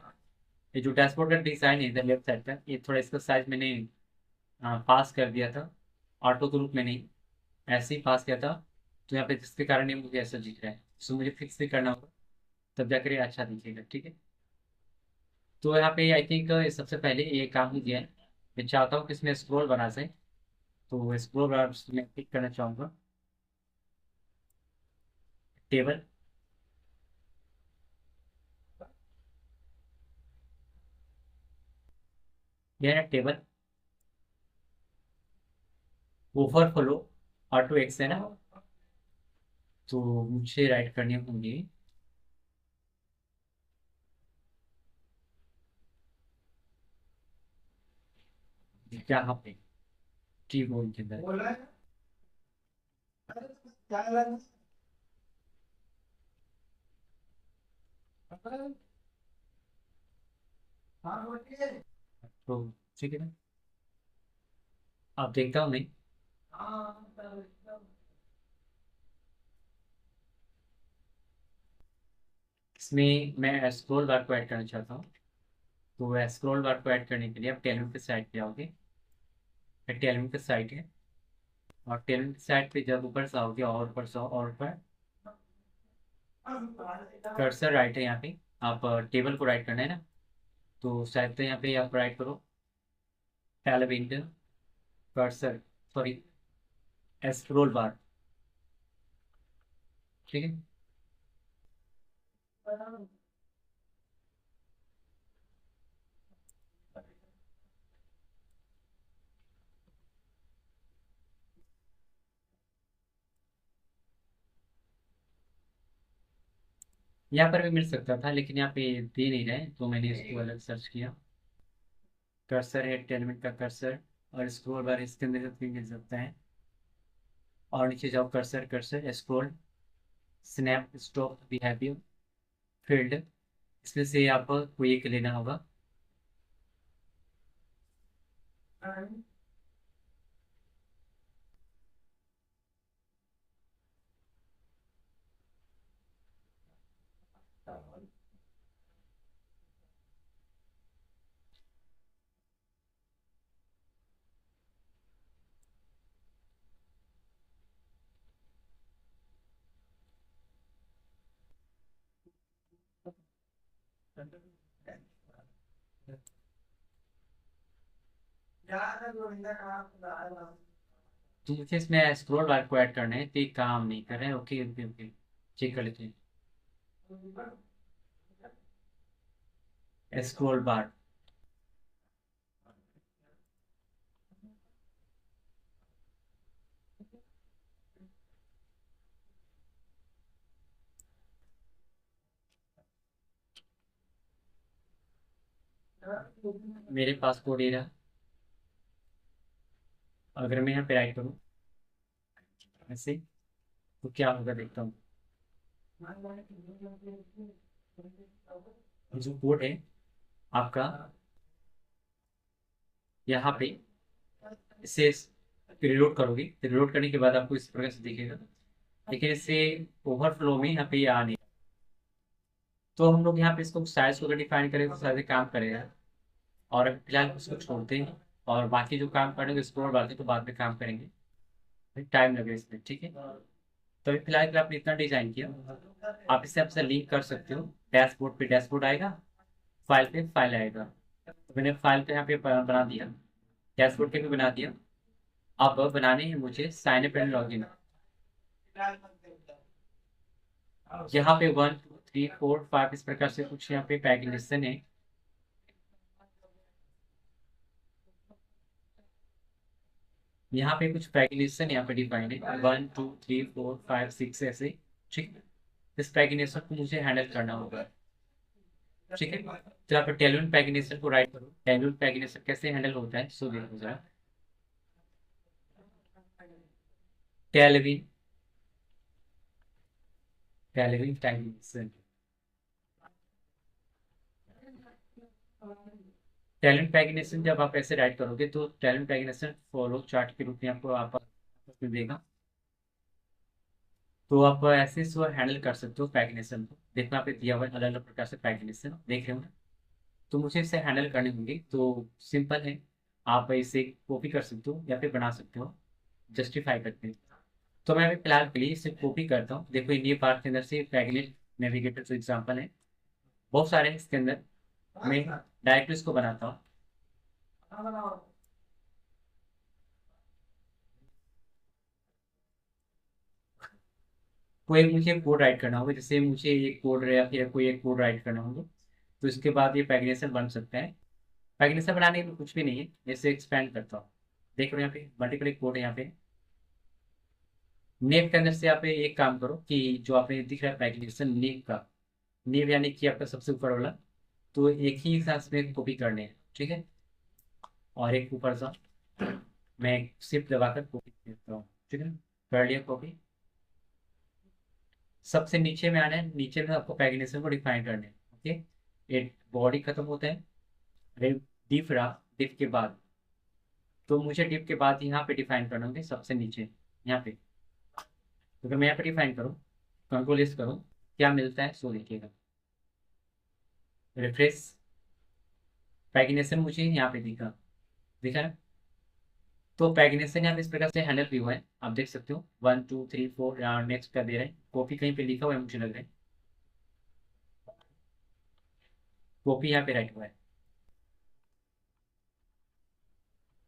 Speaker 1: ये जो डैशबोर्ड का डिजाइन है इधर लेफ्ट साइड का, ये थोड़ा इसका साइज मैंने पास कर दिया था, ऑटो ग्रुप में नहीं, ऐसे ही पास किया था। तो यहाँ पे जिसके कारण ये मुझे ऐसा दिख रहा है, इसको मुझे फिक्स भी करना होगा, तब जाकर ये अच्छा दिखेगा, ठीक है। तो यहाँ पे आई थिंक सबसे पहले ये काम हो गया है। मैं चाहता हूँ कि इसमें स्क्रॉल बना जाए, तो स्क्रॉल बार मैं क्लिक करना चाहूँगा, टेबल, यह है टेबल, ओवरफ्लो, ऑटो एक्स है ना। तो मुझे राइट करनी होंगी यहाँ पे टी बोर्ड के अंदर। तो ठीक है ना, आप देखता हूँ नहीं, इसमें मैं स्क्रॉल बार को ऐड करना चाहता हूँ। तो स्क्रॉल बार को ऐड करने के लिए आप टेलर के साइड पे आओगे, टेलर के साइड है, और टेलर के साइड पे जब ऊपर से आओगे और ऊपर से और ऊपर, कर्सर राइट है यहाँ पे, आप टेबल को राइट करना है ना। तो शायद तो यहाँ पे आप राइट करो, एलिमेंट, कर्सर, सॉरी, स्क्रॉल बार, ठीक है। यहाँ पर भी मिल सकता था, लेकिन यहाँ पे दे नहीं रहे, तो मैंने इसको अलग सर्च किया। कर्सर है, टेलमेंट का कर्सर, और स्क्रॉल बार इसके अंदर भी मिल सकता है। और नीचे जाओ, cursor cursor scroll, snap stop behaviour field, इसमें से आपको कोई एक लेना होगा। तो मुझे इसमें स्क्रॉल बार को ऐड करना है, तो ये काम नहीं कर रहे हैं। ओके ओके ओके, चेक कर लेते हैं स्क्रॉल बार। मेरे पास कोड ये रहा। अगर मैं यहाँ पे राइट करूँ ऐसे, तो क्या होगा देखता हूँ। जो कोड है आपका यहाँ पे, इसे रिलोड करोगे, रिलोड करने के बाद आपको इस प्रकार से दिखेगा, लेकिन इससे ओवरफ्लो में यहाँ पे ये आ नहीं। तो हम लोग यहाँ पे इसको साइज को अगर डिफाइन करें तो शायद ये काम करेगा, और अभी फिलहाल उसको छोड़ते हैं, और बाकी जो काम करेंगे इसको और बाकी तो बाद में काम करेंगे, टाइम लगेगा इसमें, ठीक है। तो अभी फिलहाल के लिए आपने इतना डिजाइन किया, आप इससे आपसे लिंक कर सकते हो। डैशबोर्ड पे डैशबोर्ड आएगा, फाइल पे फाइल आएगा। तो मैंने फाइल पे यहाँ पे बना दिया, डैशबोर्ड पे भी बना दिया। अब बनाने हैं मुझे साइन अप एंड लॉगिन। यहाँ पे 1 2 3 4 5 इस प्रकार से कुछ यहाँ पे पैगिनेशन है। यहाँ पे कुछ पैगिनेशन यहाँ पे डिफाइन है, 1 2 3 4 5 6 ऐसे, ठीक है। इस पैगिनेशन को मुझे हैंडल करना होगा, ठीक है। तो यहाँ पे टेलविन पैगिनेशन को राइट करो। टेलविन पैगिनेशन कैसे हैंडल होता है सो देखो जरा। टेलविन टेलविन पैगिनेशन, टैलेंट पैगिनेशन जब आप ऐसे राइट करोगे तो टैलेंट पैगिनेशन फॉलो चार्ट के रूप में आपको आप देगा। तो आप ऐसे इसको हैंडल कर सकते हो पैगिनेशन को। देखो यहाँ पे दिया हुआ है अलग अलग प्रकार से पैगिनेशन, देख रहे हो ना। तो मुझे इसे हैंडल करने होंगे, तो सिंपल है, आप इसे कॉपी कर सकते हो या फिर बना सकते हो, जस्टिफाई करते हैं। तो मैं अभी फिलहाल के लिए इसे कॉपी करता हूँ। देखो इन ये पार्ट के अंदर से पैगिनेट नेविगेटर जो एग्जाम्पल है बहुत सारे हैं इसके अंदर, मैं डायरेक्ट इसको बनाता हूँ। कोई मुझे कोड राइट करना होगा, जैसे मुझे एक कोड या फिर कोई एक कोड राइट करना होगा, तो इसके बाद ये पैगिनेशन बन सकता है। पैगिनेशन बनाने में कुछ भी नहीं है, जैसे एक्सपेंड करता हूँ। देख रहे हो यहाँ पे मल्टीपल कोड है यहाँ पे। नेव के अंदर से आप एक काम करो कि जो आपने दिख रहा है पैगिनेशन नेव का, नेव यानी कि आपका सबसे ऊपर वाला, तो एक ही सांस में कॉपी करने हैं, ठीक है। और एक ऊपर सा मैं शिफ्ट दबाकर कॉपी करता हूँ, ठीक है। कर लिया कॉपी। सबसे नीचे में आना है, नीचे में आपको पैगिनेशन को डिफाइन करना है, ओके। एक बॉडी खत्म होता है, डिफ रहा, डिफ के बाद, तो मुझे डिफ के बाद यहाँ पे डिफाइन करना होंगे सबसे नीचे यहाँ पे। तो अगर मैं यहाँ पे डिफाइन करूँ, कंट्रोल एस करूँ, क्या मिलता है सो देखिएगा, रिफ्रेश। पैगिनेशन मुझे यहाँ पे दिखा, दिखा ना। तो पैगिनेशन यहाँ पे इस प्रकार से हैंडल भी हुआ है, आप देख सकते हो 1 2 3 4 नेक्स्ट का दे रहे हैं। कॉपी कहीं पे लिखा हुआ है मुझे लग रहा है, कॉपी यहाँ पे राइट हुआ है।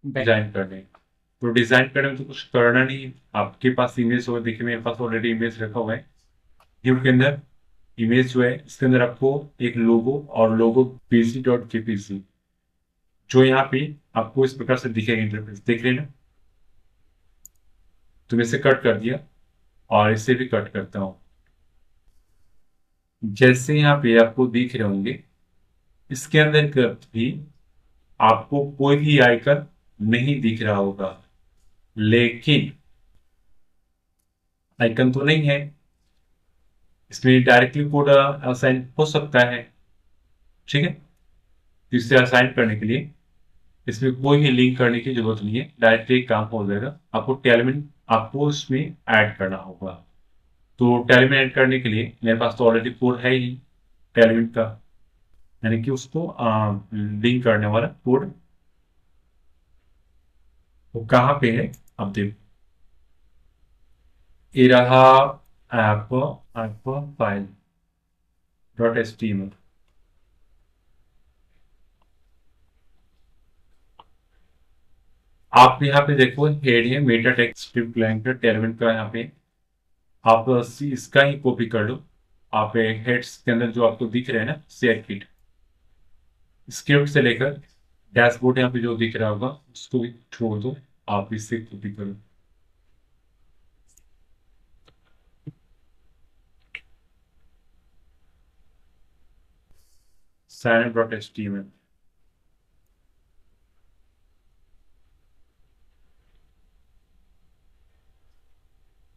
Speaker 2: डिजाइन करने, तो डिजाइन करने में तो कुछ करना नहीं। आपके पास इमेज हो, देखिए मेरे पास ऑलरेडी इमेज रखा हुआ है गिव के अंदर। इमेज जो है इसके अंदर आपको एक लोगो और लोगो pc.jpg जो यहाँ पे आपको इस प्रकार से दिखेगा इंटरफेस, देख रहे हैं ना। तो मैं इसे कट कर दिया और इसे भी कट करता हूँ। जैसे यहाँ पे आपको दिख रहे होंगे, इसके अंदर भी आपको कोई भी आइकन नहीं दिख रहा होगा, लेकिन आइकन तो नहीं है, इसमें डायरेक्टली कोड असाइन हो सकता है, ठीक है। तो इसे असाइन करने के लिए इसमें कोई भी लिंक करने की जरूरत नहीं है, डायरेक्टली काम हो जाएगा। आपको टेलमेंट आपको उसमें ऐड करना होगा। तो टेलमेंट ऐड करने के लिए मेरे पास तो ऑलरेडी कोड है ही, टेलविन का, यानी कि उसको लिंक करने वाला कोड वो कहाँ पे है, अब देखो ये रहा app app file dot H T M L. आप यहाँ पे देखो हेड है meta text script client tailwind का, यहाँ पे आप इसका ही कॉपी कर लो। आप हेड्स के अंदर जो आपको दिख रहे हैं ना शेयर किट स्क्रिप्ट से लेकर डैशबोर्ड यहाँ पे जो दिख रहा होगा उसको भी छोड़ दो, आप इससे कॉपी करो। Sign dot H T M L.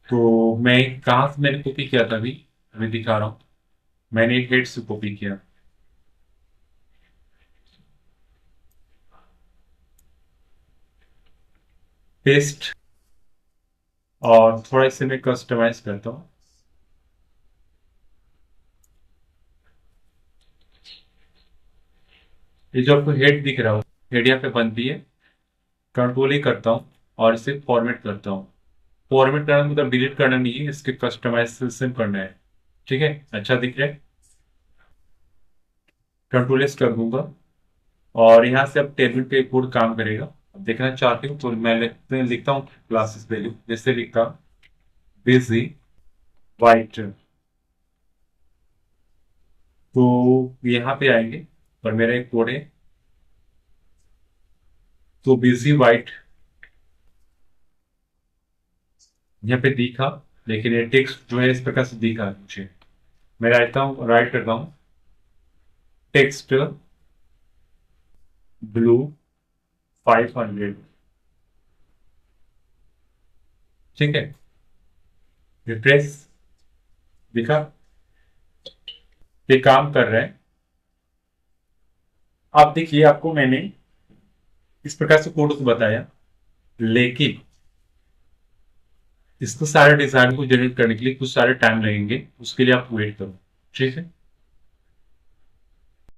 Speaker 2: तो मैं कहाँ से मैंने कॉपी किया था, अभी अभी दिखा रहा हूँ। मैंने हेड से कॉपी किया, पेस्ट, और थोड़ा इसे मैं कस्टमाइज करता हूँ। ये जो आपको हेड दिख रहा हो, हेड यहाँ पे बनती है, कंट्रोल ही करता हूँ और इसे फॉर्मेट करता हूँ। फॉर्मेट करना मतलब डिलीट करना नहीं है, इसके कस्टमाइजेशन करना है। ठीक है, अच्छा दिख रहा है। कंट्रोल एस कर दूंगा और यहाँ से अब टेबल पे कोड काम करेगा। अब देखना चाहते हो तो मैं लिखता हूँ क्लासेस वैल्यू, जैसे लिखता बिजी वाइट, तो यहाँ पे आएंगे और मेरा एक कोड है, तो बिजी वाइट यहाँ पे दिखा, लेकिन ये टेक्स्ट जो है इस प्रकार से दिखा मुझे। मैं राइट करता हूँ टेक्स्ट ब्लू 500। ठीक है, रिफ्रेश, दिखा ये काम कर रहा है। आप देखिए, आपको मैंने इस प्रकार से कोड को बताया, लेकिन इसको सारे डिजाइन को जनरेट करने के लिए कुछ सारे टाइम लगेंगे, उसके लिए आप वेट करो। ठीक है।